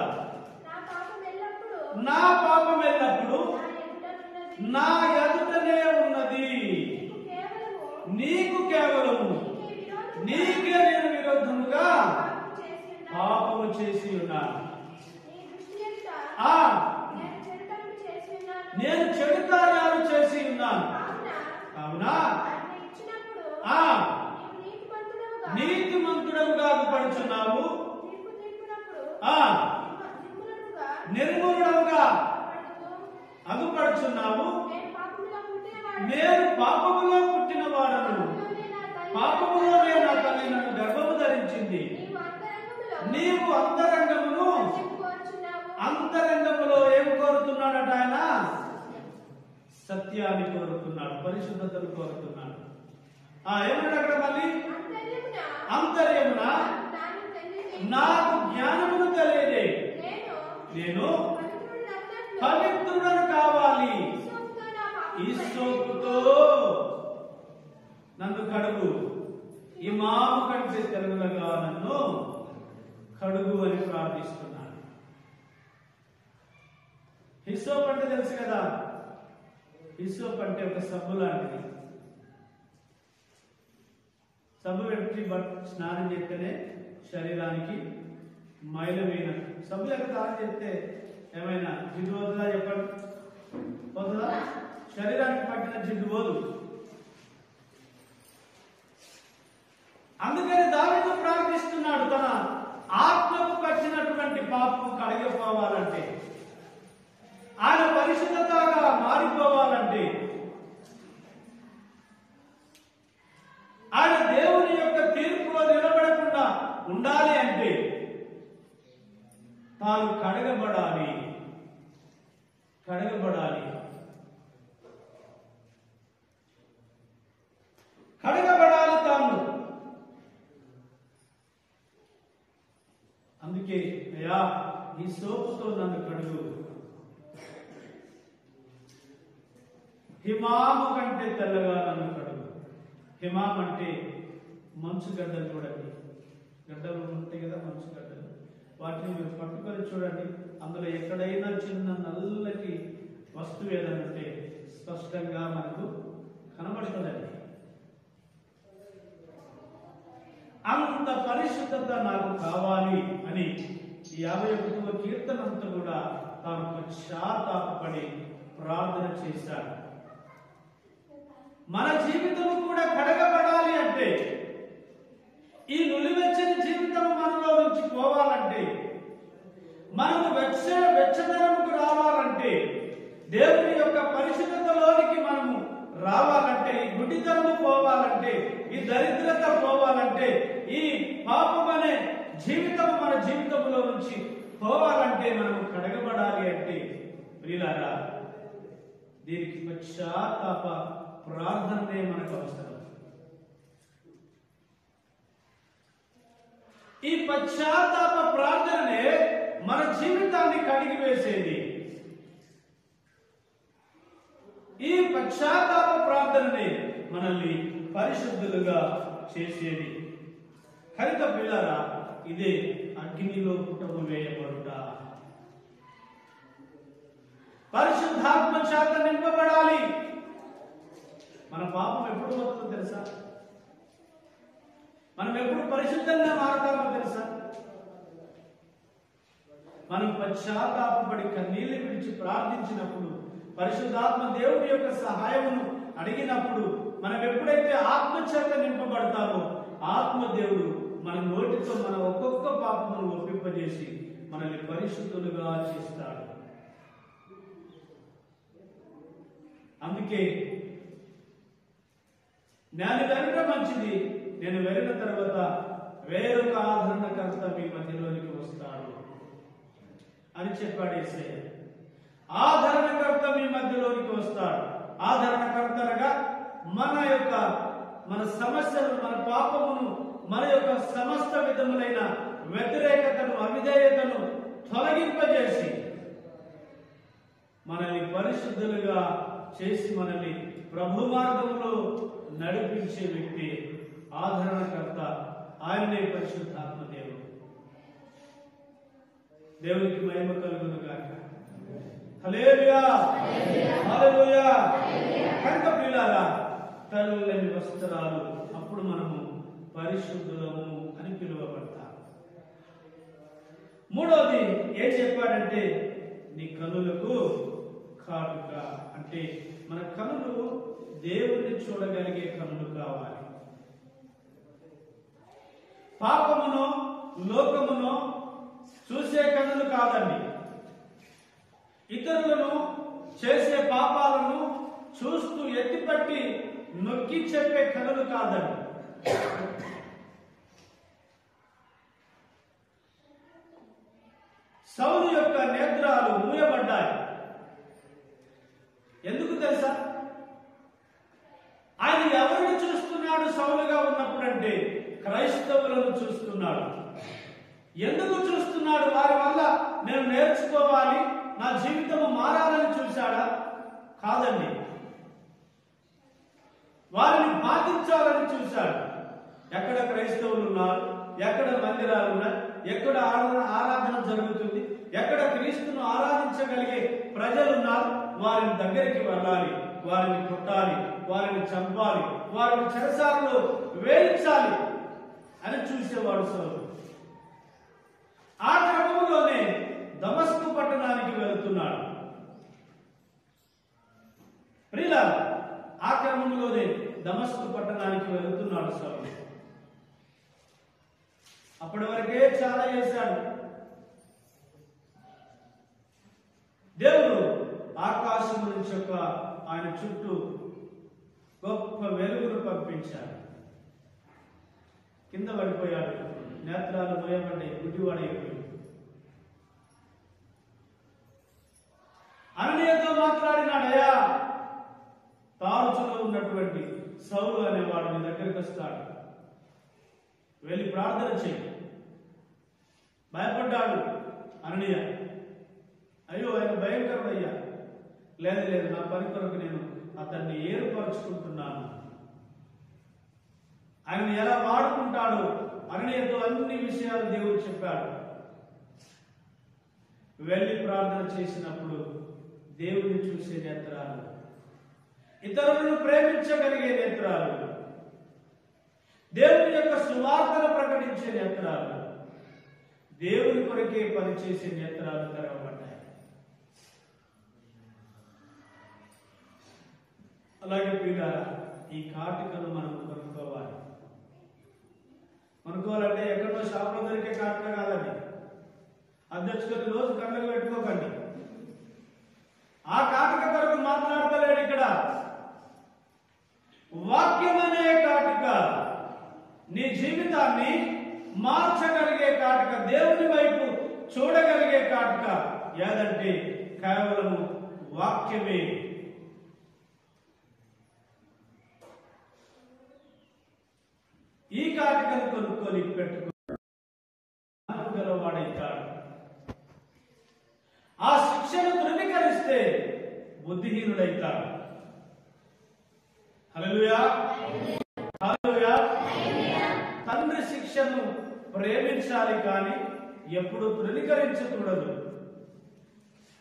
నా పాపం ఎల్లప్పుడు నా ఎదుటనే ఉన్నది. నీకు కేవలము నీకే నేను విరోధముగా పాపము చేసి ఉన్నాను. నేను చెడు కార్యాలు చేసి ఉన్నాను. అవునా? నీతిమంతుడవుగా అగుపడుచున్నావు, నిర్మూలుడవుగా అగుపడుచున్నావు. నేను పాపములో పుట్టిన వాడను, పాపములోనే నా తల్లి నన్ను గర్భము ధరించింది. నీవు అంతరంగములో ఏం కోరుతున్నాడట? ఆయన సత్యాన్ని కోరుతున్నాడు, పరిశుద్ధతను కోరుతున్నాడు. ఏమన్నాడు అక్కడ మళ్ళీ? అంతర్యమున నాకు జ్ఞానమును తెలియదే, నేను పవిత్రుడను కావాలి. ఈసోపుతో నన్ను కడుగు, ఈ మాము కంటే తెల్లగా నన్ను కడుగు అని ప్రార్థిస్తున్నాను. హిస్సోప్ అంటే తెలుసు కదా, హిస్సోప్ అంటే ఒక సబ్బు లాంటిది. సబ్బు పెట్టి స్నానం చేస్తేనే శరీరానికి మైలమైన. సబ్బు లేక స్నానం చేస్తే ఏమైనా జిడ్డు పోతుందా? చెప్పండి, పోతుందా? శరీరానికి పట్టిన జిడ్డు పోదు. అందుకని దావీదు ప్రార్థిస్తున్నాడు, తన ఆత్మకు పట్టినటువంటి పాపం కడిగిపోవాలంటే, ఆయన పరిశుద్ధతగా మారిపోవాలంటే, ఆయన దేవుని యొక్క తీర్పులో నిలబడకుండా ఉండాలి అంటే తాను కడగబడాలి. కడగబడాలి తాను. అందుకే అయ్యా, ఈ సోపుతో నన్ను కడుగు, హిమాము కంటే తెల్లగా నన్ను కడుగు. హిమాం అంటే మంచు గడ్డలు. చూడండి, గడ్డలు ఉంటాయి కదా, మంచు గడ్డలు. వాటిని మీరు పట్టుకొని చూడండి, అందులో ఎక్కడైనా చిన్న నల్లటి వస్తువు ఏదంటే స్పష్టంగా మనకు కనబడుతుందండి. అంత పరిశుద్ధత నాకు కావాలి అని ఈ 51వ కీర్తన అంతా కూడా తాను పశ్చాత్తాపపడి ప్రార్థన చేశాడు. మన జీవితం కూడా కడగబడాలి అంటే, ఈ నులివెచ్చని జీవితం మనలో నుంచి పోవాలంటే, మనము వెచ్చదనముకు రావాలంటే, దేవుని యొక్క పరిశుద్ధతలోనికి మనము రావాలంటే, ఈ గుడ్డితనము పోవాలంటే, ఈ దరిద్రత పోవాలంటే, ఈ పాపం అనే జీవితం మన జీవితంలో నుంచి పోవాలంటే, మనము కడగబడాలి అంటే ప్రియులారా, దీనికి పశ్చాత్తాప ప్రార్థనే మనకు అవసరం. ఈ పశ్చాత్తాప ప్రార్థనే మన జీవితాన్ని కడిగి వేసేది. ఈ పశ్చాత్తాప ప్రార్థననే మనల్ని పరిశుద్ధులుగా చేసేది. కనుక పిల్లరా, ఇదే అగ్నిలో పుటము వేయబడుట. పరిశుద్ధాత్మ చేత నింపబడాలి. మన పాపం ఎప్పుడు పోతుందో తెలుసా? మనం ఎప్పుడు పరిశుద్ధంగా మారతామో తెలుసా? మనం పశ్చాత్తాపపడి కన్నీళ్లు విడిచి ప్రార్థించినప్పుడు, పరిశుద్ధాత్మ దేవుడి యొక్క సహాయమును అడిగినప్పుడు, మనం ఎప్పుడైతే ఆత్మచేత నింపబడతామో ఆత్మదేవుడు మన నోటితో మన ఒక్కొక్క పాపమును ఒప్పింపజేసి మనల్ని పరిశుద్ధులుగా చేస్తాడు. అందుకే నేను వెనుక మంచిది, నేను వెళ్ళిన తర్వాత వేరొక ఆదరణకర్త మీ మధ్యలోనికి వస్తాడు అని చెప్పాడు యేసయ్య. ఆదరణకర్త మీ మధ్యలోనికి వస్తాడు. ఆదరణకర్తగా మన సమస్యలు, మన పాపమును, మన యొక్క సమస్త విధములైన వ్యతిరేకతను, అవిధేయతను తొలగింపజేసి మనల్ని పరిశుద్ధులుగా చేసి మనల్ని ప్రభు మార్గంలో నడిపించే వ్యక్తి ఆదరణకర్త. ఆయనే పరిశుద్ధాత్మ దేవుడు. దేవునికి మహిమ కలుగును గాక. హల్లెలూయా, హల్లెలూయా. కనుక ప్రియులారా, తెల్లని వస్త్రాలు, అప్పుడు మనము పరిశుద్ధులము అని పిలువబడతాం. మూడవది ఏం చెప్పాడంటే, నీ కన్నులకు కాటుక. అంటే మన కన్నులు దేవుణ్ణి చూడగలిగే కన్నులు కావాలి. పాపమును, లోకమును చూసే కన్నులు కాదండి. ఇతరులను చేసే పాపాలను చూస్తూ ఎత్తిపట్టి నొక్కి చెప్పే కన్నులు కాదండి. సౌలు యొక్క నేత్రాలు మూయబడ్డాయి. ఎందుకు తెలుసా? ఆయన ఎవరిని చూస్తున్నాడు సౌలుగా ఉన్నప్పుడంటే క్రైస్తవులను చూస్తున్నాడు. ఎందుకు చూస్తున్నాడు? వారి వల్ల నేను నేర్చుకోవాలి, నా జీవితము మారాలని చూశాడా? కాదండి. వారిని బాధించాలని చూశాడు. ఎక్కడ క్రైస్తవులు ఉన్నారు, ఎక్కడ మందిరాలు ఉన్నాయి, ఎక్కడ ఆరాధన జరుగుతుంది, ఎక్కడ క్రీస్తును ఆరాధించగలిగే ప్రజలు ఉన్నారు, వారిని దగ్గరికి వెళ్ళాలి, వారిని కొట్టాలి, వారిని చంపాలి, వారిని చెరసాలలో వేయించాలి అని చూసేవాడు సౌలు. ఆ క్రమంలోనే దమస్కు పట్టణానికి వెళుతున్నాడు. ప్రియులారా, ఆ క్రమంలోనే దమస్కు పట్టణానికి వెళుతున్నాడు సౌలు. అప్పటి వరకే చాలా చేశాడు. దేవుడు ఆకాశం నుంచి ఆయన చుట్టూ గొప్ప వెలుగును పంపించాడు. కింద పడిపోయాడు, నేత్రాలు మోయబడ్డాయి, గుడ్డివాడైపోయాడు. అననీయతో మాట్లాడినాడు, అయ్యా, తార్చులో ఉన్నటువంటి సౌలు అనేవాడు నీ దగ్గరికి వస్తాడు, వెళ్ళి ప్రార్థన చేయి. భయపడ్డాడు అననీయ. అయ్యో, ఆయన భయంకరుడు అయ్యా. లేదు లేదు, నా పని కొరకు నేను అతన్ని ఏర్పరచుకుంటున్నాను. ఆయన ఎలా వాడుకుంటాడు అననీయతో అన్ని విషయాలు దేవుడు చెప్పాడు. వెళ్ళి ప్రార్థన చేసినప్పుడు దేవుడిని చూసే నేత్రాలు, ఇతరులను ప్రేమించగలిగే నేత్రాలు, దేవుని యొక్క సువార్తను ప్రకటించే నేత్రాలు, దేవుని కొరకే పనిచేసే నేత్రాలు తెరవబడ్డాయి. అలాగే ప్రియులారా, ఈ కాటికను మనం కొనుక్కోవాలి. కొనుక్కోవాలంటే ఎక్కడో షాప్లో దొరికే కాటిక కాదండి. అది తెచ్చుకొని రోజు కళ్ళకు పెట్టుకోకండి. ఆ కాటిక కొరకు మాట్లాడతలేడు ఇక్కడ. వాక్యం అనే కాటిక, నీ జీవితాన్ని మార్చగలిగే కాటిక, దేవుని వైపు చూడగలిగే కాటిక ఏదంటే కేవలము వాక్యమే. ఈ కాటికను కొనుక్కొని పెట్టుకోవాడైతాడు. ఆ శిక్షను తృణీకరిస్తే బుద్ధిహీనుడైతాడు. హల్లెలూయా, హల్లెలూయా. తండ్రి శిక్షను ప్రేమించాలి కానీ ఎప్పుడు తృణీకరించకూడదు.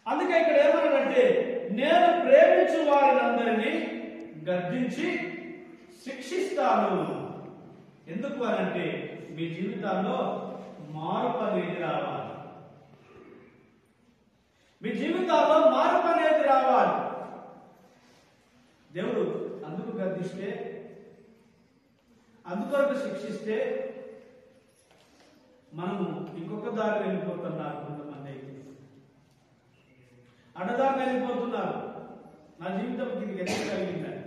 అందుకే ఇక్కడ ఏమన్నాడంటే, నేను ప్రేమించు వారినందరినీ గద్దించి శిక్షిస్తాను. ఎందుకు అనంటే మీ జీవితాల్లో మార్పు అనేది రావాలి. మీ జీవితాల్లో మార్పు అనేది రావాలి. దేవుడు అందుకు గద్దిస్తే, అందుకొరకు శిక్షిస్తే మనము ఇంకొక దారి వెళ్ళిపోతున్నారు. కొంతమంది అయితే అడ్డదారి వెళ్ళిపోతున్నారు. నా జీవితం దీనికి ఎందుకు కలిగిందని.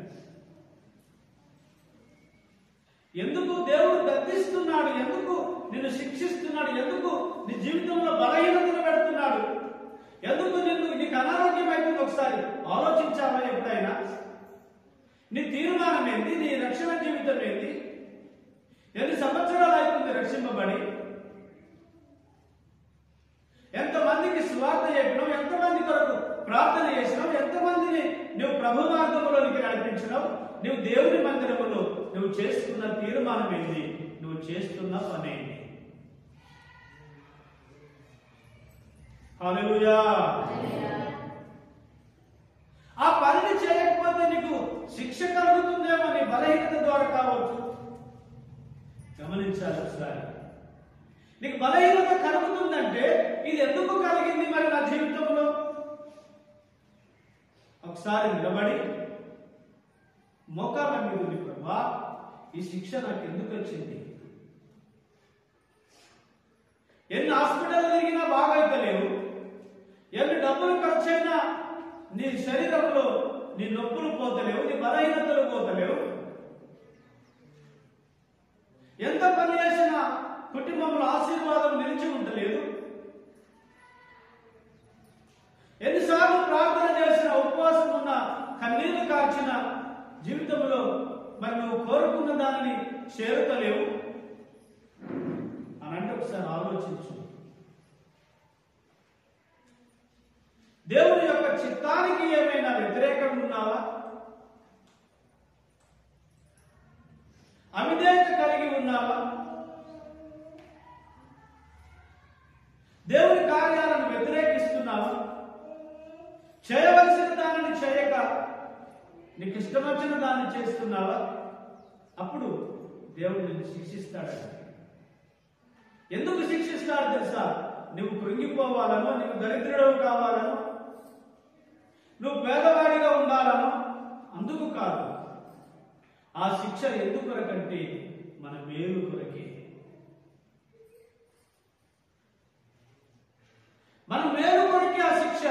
ఎందుకు దేవుడు గద్దిస్తున్నాడు? ఎందుకు నిన్ను శిక్షిస్తున్నాడు? ఎందుకు నీ జీవితంలో బలహీనతను పెడుతున్నాడు? ఎందుకు నీకు అనారోగ్యం అవుతుంది? ఒకసారి ఆలోచించావా ఎప్పుడైనా? నీ తీర్మానం ఏంటి? నీ రక్షణ జీవితం ఏంటి? ఎన్ని సంవత్సరాలు అవుతుంది రక్షింపబడి? ఎంతమందికి సువార్త చెప్పినావు? ఎంతమంది కొరకు ప్రార్థన చేసినావు? ఎంతమందిని నువ్వు ప్రభు మార్గంలోనికి నడిపించినావు? నువ్వు దేవుని మందిరములో నువ్వు చేస్తున్న తీర్మానం ఏంటి? నువ్వు చేస్తున్న పని ఏంటి? హల్లెలూయా. ఆ పనిని చేయకపోతే నీకు శిక్ష కలుగుతుందేమో, నీ బలహీనత ద్వారా కావచ్చు. గమనించాలి ఒకసారి. నీకు బలహీనత కలుగుతుందంటే ఇది ఎందుకు కలిగింది మరి నా జీవితంలో? ఒకసారి నిలబడి మోకాళ్ళ మీద ఉంది, ప్రభా ఈ శిక్ష నాకు ఎందుకు వచ్చింది? ఎన్ని హాస్పిటల్ తిరిగినా బాగైతలేవు, ఎన్ని డబ్బులు ఖర్చైనా నీ శరీరంలో నీ నొప్పులు పోతలేవు, నీ బలహీనతలు పోతలేవు. ఎంత పని చేసినా కుటుంబంలో ఆశీర్వాదం నిలిచి ఉండలేదు. ఎన్నిసార్లు ప్రార్థన చేసిన, ఉపవాసం ఉన్న, కన్నీళ్లు కార్చిన జీవితంలో మరి నువ్వు కోరుకున్న దానిని చేరుతలేవు అని అంటే ఒకసారి ఆలోచించు. దేవుని యొక్క చిత్తానికి ఏమైనా వ్యతిరేకంగా ఉన్నావా? అవిధేయత కలిగి ఉన్నావా? దేవుని కార్యాలను వ్యతిరేకిస్తున్నావా? చేయవలసిన దానిని చేయక నీకు ఇష్టం వచ్చిన దాన్ని చేస్తున్నావా? అప్పుడు దేవుడు నిన్ను శిక్షిస్తాడు. ఎందుకు శిక్షిస్తాడు తెలుసా? నువ్వు కృంగిపోవాలనో, నువ్వు దరిద్రుడు కావాలనో, నువ్వు పేదవాడిగా ఉండాలనో అందుకు కాదు. ఆ శిక్ష ఎందుకు కొరకంటే మన మేలు కొరకే. మన మేలు కొరకే ఆ శిక్ష.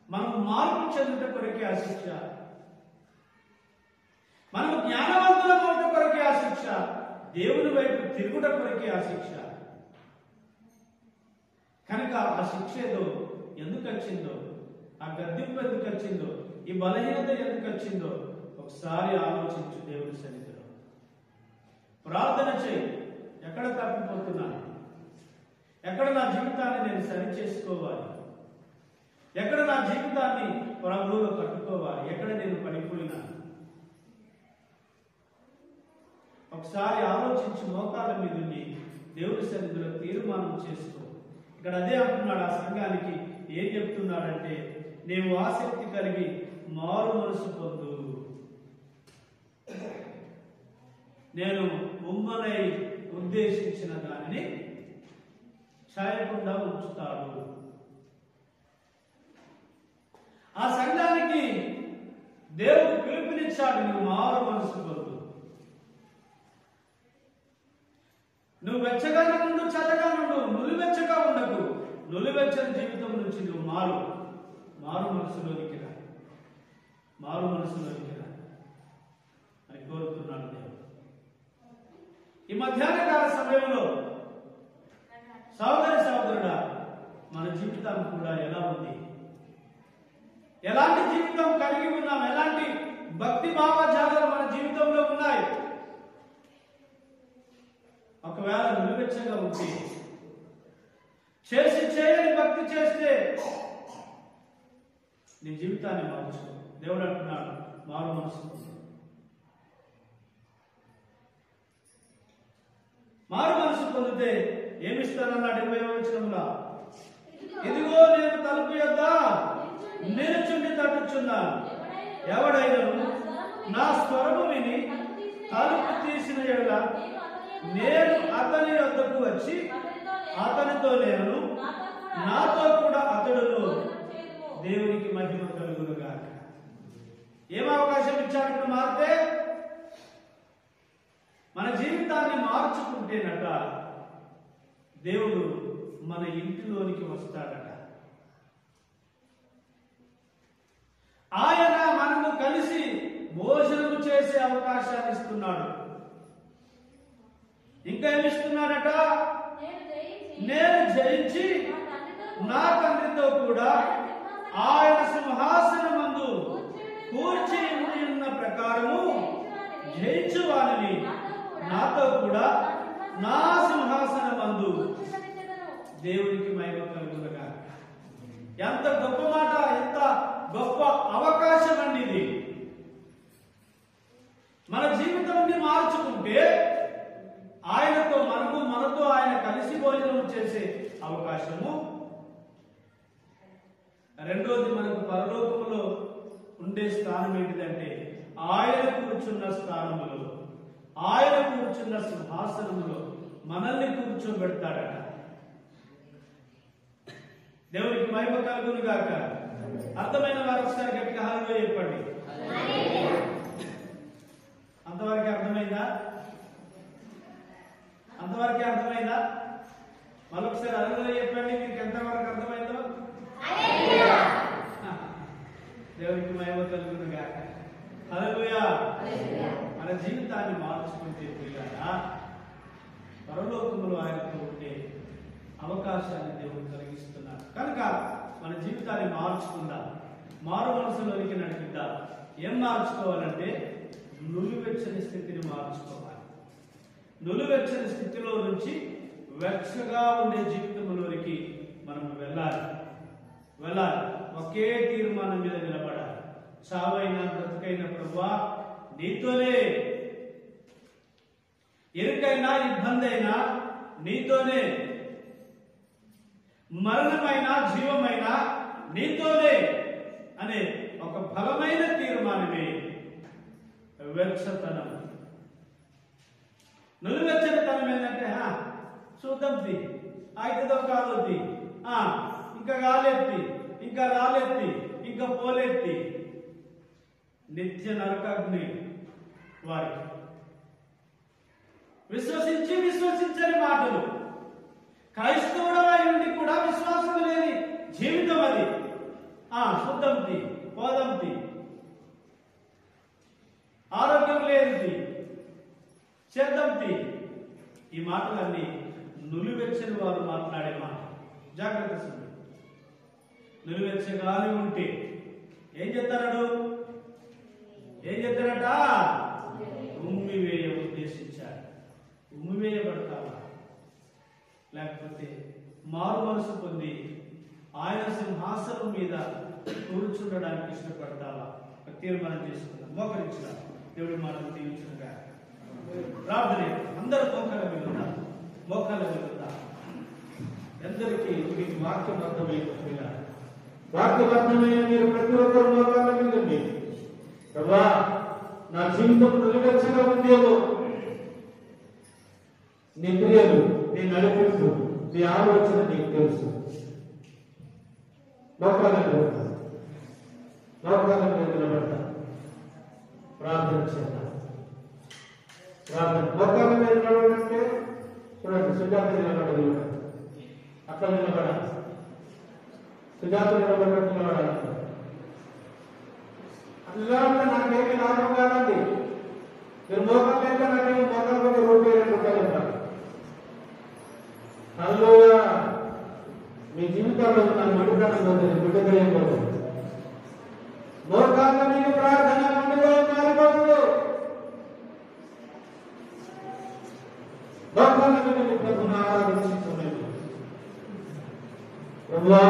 మనం మార్పు చెందుట కొరకే ఆ శిక్ష. మనం జ్ఞానవంతుల మాట కొరకే ఆ శిక్ష. దేవుని వైపు తిరుగుట కొరకే ఆ శిక్ష. కనుక ఆ శిక్ష ఏదో ఎందుకు వచ్చిందో, ఆ గద్దింపు ఎందుకు వచ్చిందో, ఈ బలహీనత ఎందుకు వచ్చిందో ఒకసారి ఆలోచించు. దేవుని సన్నిధిలో ప్రార్థన చేయి. ఎక్కడ తప్పిపోతున్నాను? ఎక్కడ నా జీవితాన్ని నేను సరి చేసుకోవాలి? ఎక్కడ నా జీవితాన్ని ప్రభువులో కట్టుకోవాలి? ఎక్కడ నేను పడిపోయినా? ఒకసారి ఆలోచించి మోకాళ్ళ మీద ఉండి దేవుని సన్నిధిలో తీర్మానం చేసుకో. ఇక్కడ అదే అంటున్నాడు. ఆ సంఘానికి ఏం చెప్తున్నాడంటే, నీవు ఆసక్తి కలిగి మారు మనసు పొందు. నేను ఉమ్మనై ఉద్దేశించిన దానిని చేయకుండా ఉంచుతాడు. ఆ సంఘానికి దేవుడు పిలుపునిచ్చాడు, నువ్వు మారు మనసు పొందు. నువ్వు వెచ్చగా నుండు, చల్లగా నుండు, నులివెచ్చగా ఉండకు. నులివెచ్చని జీవితం నుంచి నువ్వు మారు మనసులోనికి రా. మారు మనసులోనికి రా అని కోరుతున్నాను దేవుడు. ఈ మధ్యాహ్న కాల సమయంలో సహోదరుడా, మన జీవితం కూడా ఎలా ఉంది? ఎలాంటి జీవితం కలిగి ఉన్నాం? ఎలాంటి భక్తి భావజాలాలు మన జీవితంలో ఉన్నాయి? ఒకవేళ నిలువెచ్చగా ఉంటే, చేసి చేయని భక్తి చేస్తే నీ జీవితాన్ని మార్చుకో. దేవుడు అంటున్నాడు, మారు మనసు. మారు మనసు పొందితే ఏమిస్తానన్నాడు 20వ వచనంలో? ఇదిగో నేను తలుపు యొద్ద నిలుచుండి తట్టుచున్నాను. ఎవడైనను నా స్వరము విని తలుపు తీసిన యెడల నేను అతని వద్దకు వచ్చి అతనితో నేను నాతో కూడా అతడును. దేవునికి మహిమ కలుగును గాక. ఏం అవకాశం ఇచ్చాడు? ఇప్పుడు మారితే మన జీవితాన్ని మార్చుకుంటేనట దేవుడు మన ఇంటిలోనికి వస్తాడట. ఆయన మనము కలిసి భోజనం చేసే అవకాశాన్ని ఇస్తున్నాడు. ఇంకా ఏమిస్తున్నాడట? నేను జయించి నా తండ్రితో కూడా ఆయన సింహాసనమందు కూర్చి ఉన్న ప్రకారము జయించు వారిని నాతో కూడా నా సింహాసనమందు. దేవునికి మహిమ కలుగునుగా. ఎంత గొప్ప మాట, ఎంత గొప్ప అవకాశం అండి ఇది. మన జీవితాన్ని మార్చుకుంటే ఆయనతో మనతో ఆయన కలిసి భోజనం చేసే అవకాశము. రెండోది, మనకు పరలోకములో ఉండే స్థానం ఏంటిదంటే ఆయన కూర్చున్న స్థానములో, ఆయన కూర్చున్న సింహాసనములో మనల్ని కూర్చోబెడతాడట. దేవునికి మహిమ కలుగును గాక. అర్థమైన వారు ఒకసారి గట్టిగా హల్లెలూయా చెప్పండి. అంతవరకే అర్థమైందా? అంతవరకే అర్థమైందా? మరొకసారి హల్లెలూయా చెప్పండి. మీకు ఎంతవరకు అర్థమైందో? దేవునికి మహిమ కలుగును గాక. హల్లెలూయా. మన జీవితాన్ని మార్చుకుంటే పిల్లరా పరలోకములో ఆయనతో ఉండే అవకాశాన్ని దేవుడు కలిగిస్తున్నారు. కనుక మన జీవితాన్ని మార్చుకుందాం, మారు మనసులోనికి నడిపిద్దాం. ఏం మార్చుకోవాలంటే నులివెచ్చని స్థితిని మార్చుకోవాలి. నులివెచ్చని స్థితిలో నుంచి వెచ్చగా ఉండే జీవితంలోనికి మనం వెళ్ళాలి. ఒకే తీర్మానం మీద నిలబడాలి. చావైనా బ్రతుకైనా ప్రభువా నీతోనే, ఇరుకైనా ఇబ్బంది అయినా నీతోనే, మరణమైనా జీవమైనా నీతోనే అనే ఒక బలమైన తీర్మానమే వెచ్చతనం. నులివెచ్చనితనం ఏంటంటే చూద్దాం అయితదో కాదొద్ది, ఇంకా గాలెత్తి, ఇంకా రాలెత్తి, ఇంకా పోలెత్తి, నిత్య నరకాగ్ని వారికి. విశ్వసించని మాటలు. క్రైస్తవుడమై ఉండి కూడా విశ్వాసం లేని జీవితం అది. శుద్ధంతి, పోదంతి, ఆరోగ్యం లేనిది, చేద్దంతి. ఈ మాటలన్నీ నులివెచ్చని వారు మాట్లాడే మాట. జాగ్రత్త సంగతి. నులివెచ్చగాలి ఉంటే ఏం చేస్తాడు? ఉమ్మివేయ ఉద్దేశించాడు. ఉమ్మివేయబడతావా? లేకపోతే మారు మనసు పొంది ఆయన సింహాసనం మీద కూర్చుండడానికి ఇష్టపడతావా? తీర్మానం చేసుకుందాం. మోకరించిన దేవుడి మాటలు తీర్చుగా ప్రార్థన. అందరూ మోకాల మీద ఎందరికీ మీకు వాక్యబద్ధమైన మీరు ప్రతి ఒక్కరు మోకాల మీద ఉంది. ప్రభా నా జీవితం నులివెచ్చగా ఉండేదో, నీ క్రియలు, నీ నడిపింపు, నీ ఆలోచన నీకు తెలుసు. మోకాల మీద నిలబడతా. ప్రార్థన చేద్దాం. మోకాల మీద నిలబడంటే చూడండి, సుజాత నిలబడాలి, అక్కడ నిలబడాలి, సుజాత నిలబడాలి. అట్లా నాకేమీ లాభం కాదండి. మీరు మోకాలు లేక నాకేమీ మోకాలు మీద ₹2,000 ఇవ్వాలి. హల్లెలూయా. మీ జీవితంలో నన్ను విడుదల విడుదలైపోతుంది. మోకాళ్ళ మీద ప్రార్థన ముందుగా మారిపోతుంది. మోకాళ్ళ మీద ప్రభువును ఆరాధించుకునేది. ప్రభువా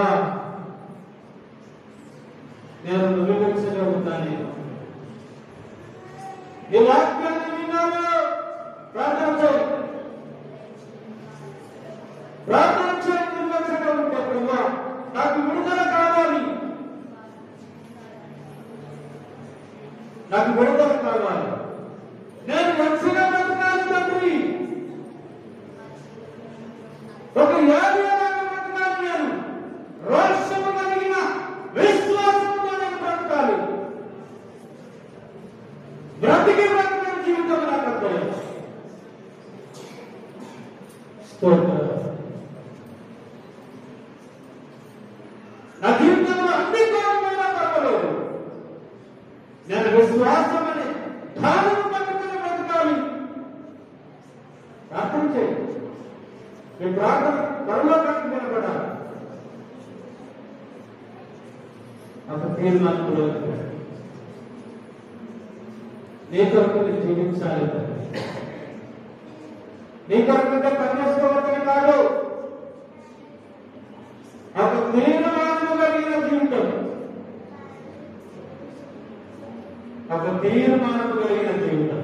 నేను నులివెచ్చగా ఉన్నాను. ఈ వాక్యాన్ని విన్నాను. ప్రార్థన చేయి. ప్రార్థన చేయడం నిర్లక్ష్యంగా ఉంటే ప్రభా నాకు విడుదల కావాలి, నాకు విడుదల కావాలి, నేను రక్షగా బతకాలి తండ్రి, ఒక యాభైలాగా బతకాలి, నేను రోషము కలిగిన విశ్వాసంతో నేను బ్రతకాలి, బ్రతికి బ్రతకని జీవితం నాకు అర్థం. నా జీవితంలో అన్ని కోణమైనా పర్వాలేదు, నేను విశ్వాసం అనే ధారను పట్టుకుని బ్రతకాలి. ప్రార్థన చేయండి, మీ ప్రార్థన పరలోకానికి వినపడాలి. ఒక తీర్మానంలో నీ కొరకు జీవించాలి, నీ కొరకు పనిచేసుకోవటమే కాదు, ఒక తీర్మానము కలిగిన జీవితం, ఒక తీర్మానము కలిగిన జీవితం.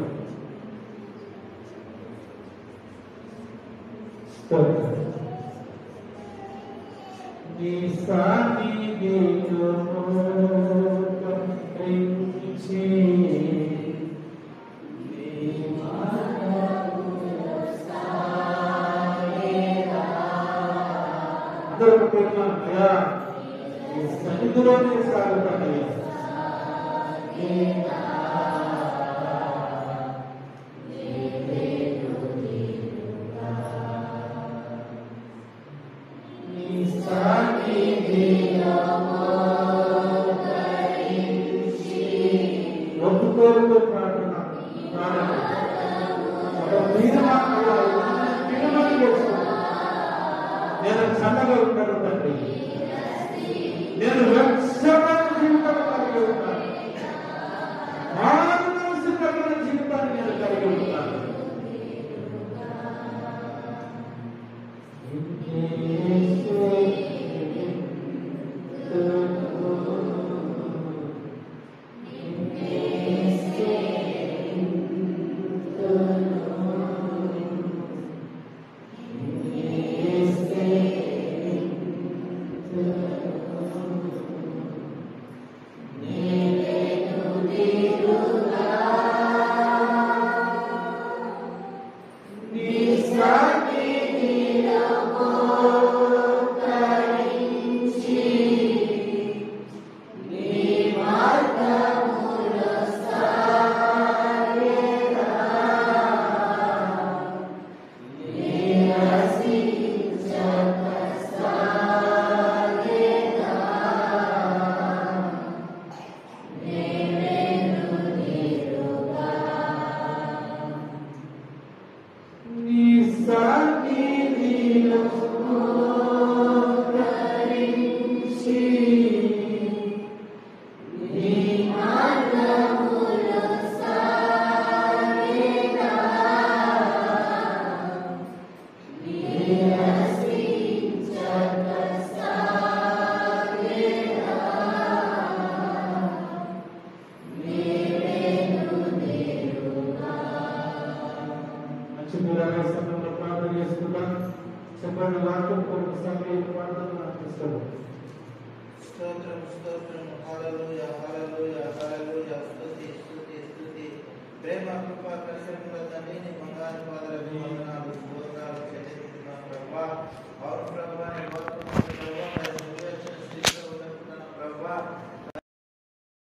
నీ సాన్నిధిలో ప్రేమించి అందరూ తీర్మానమయ్యా, నీ సన్నిధిలోనే సాగుతానయ్యా. ఒప్పుకోరుతో ప్రార్థన నేను చల్లగా ఉంటాను తండ్రి, నేను రక్షమైన జీవితం కలిగి ఉంటాను, మారు మనసు కలిగిన జీవితాన్ని నేను కలిగి ఉంటాను. చెప్పండి, వాక్యం కొరకు సమయం ప్రార్థన స్తోత్రం స్తోత్రం హల్లెలూయా హల్లెలూయా హల్లెలూయా.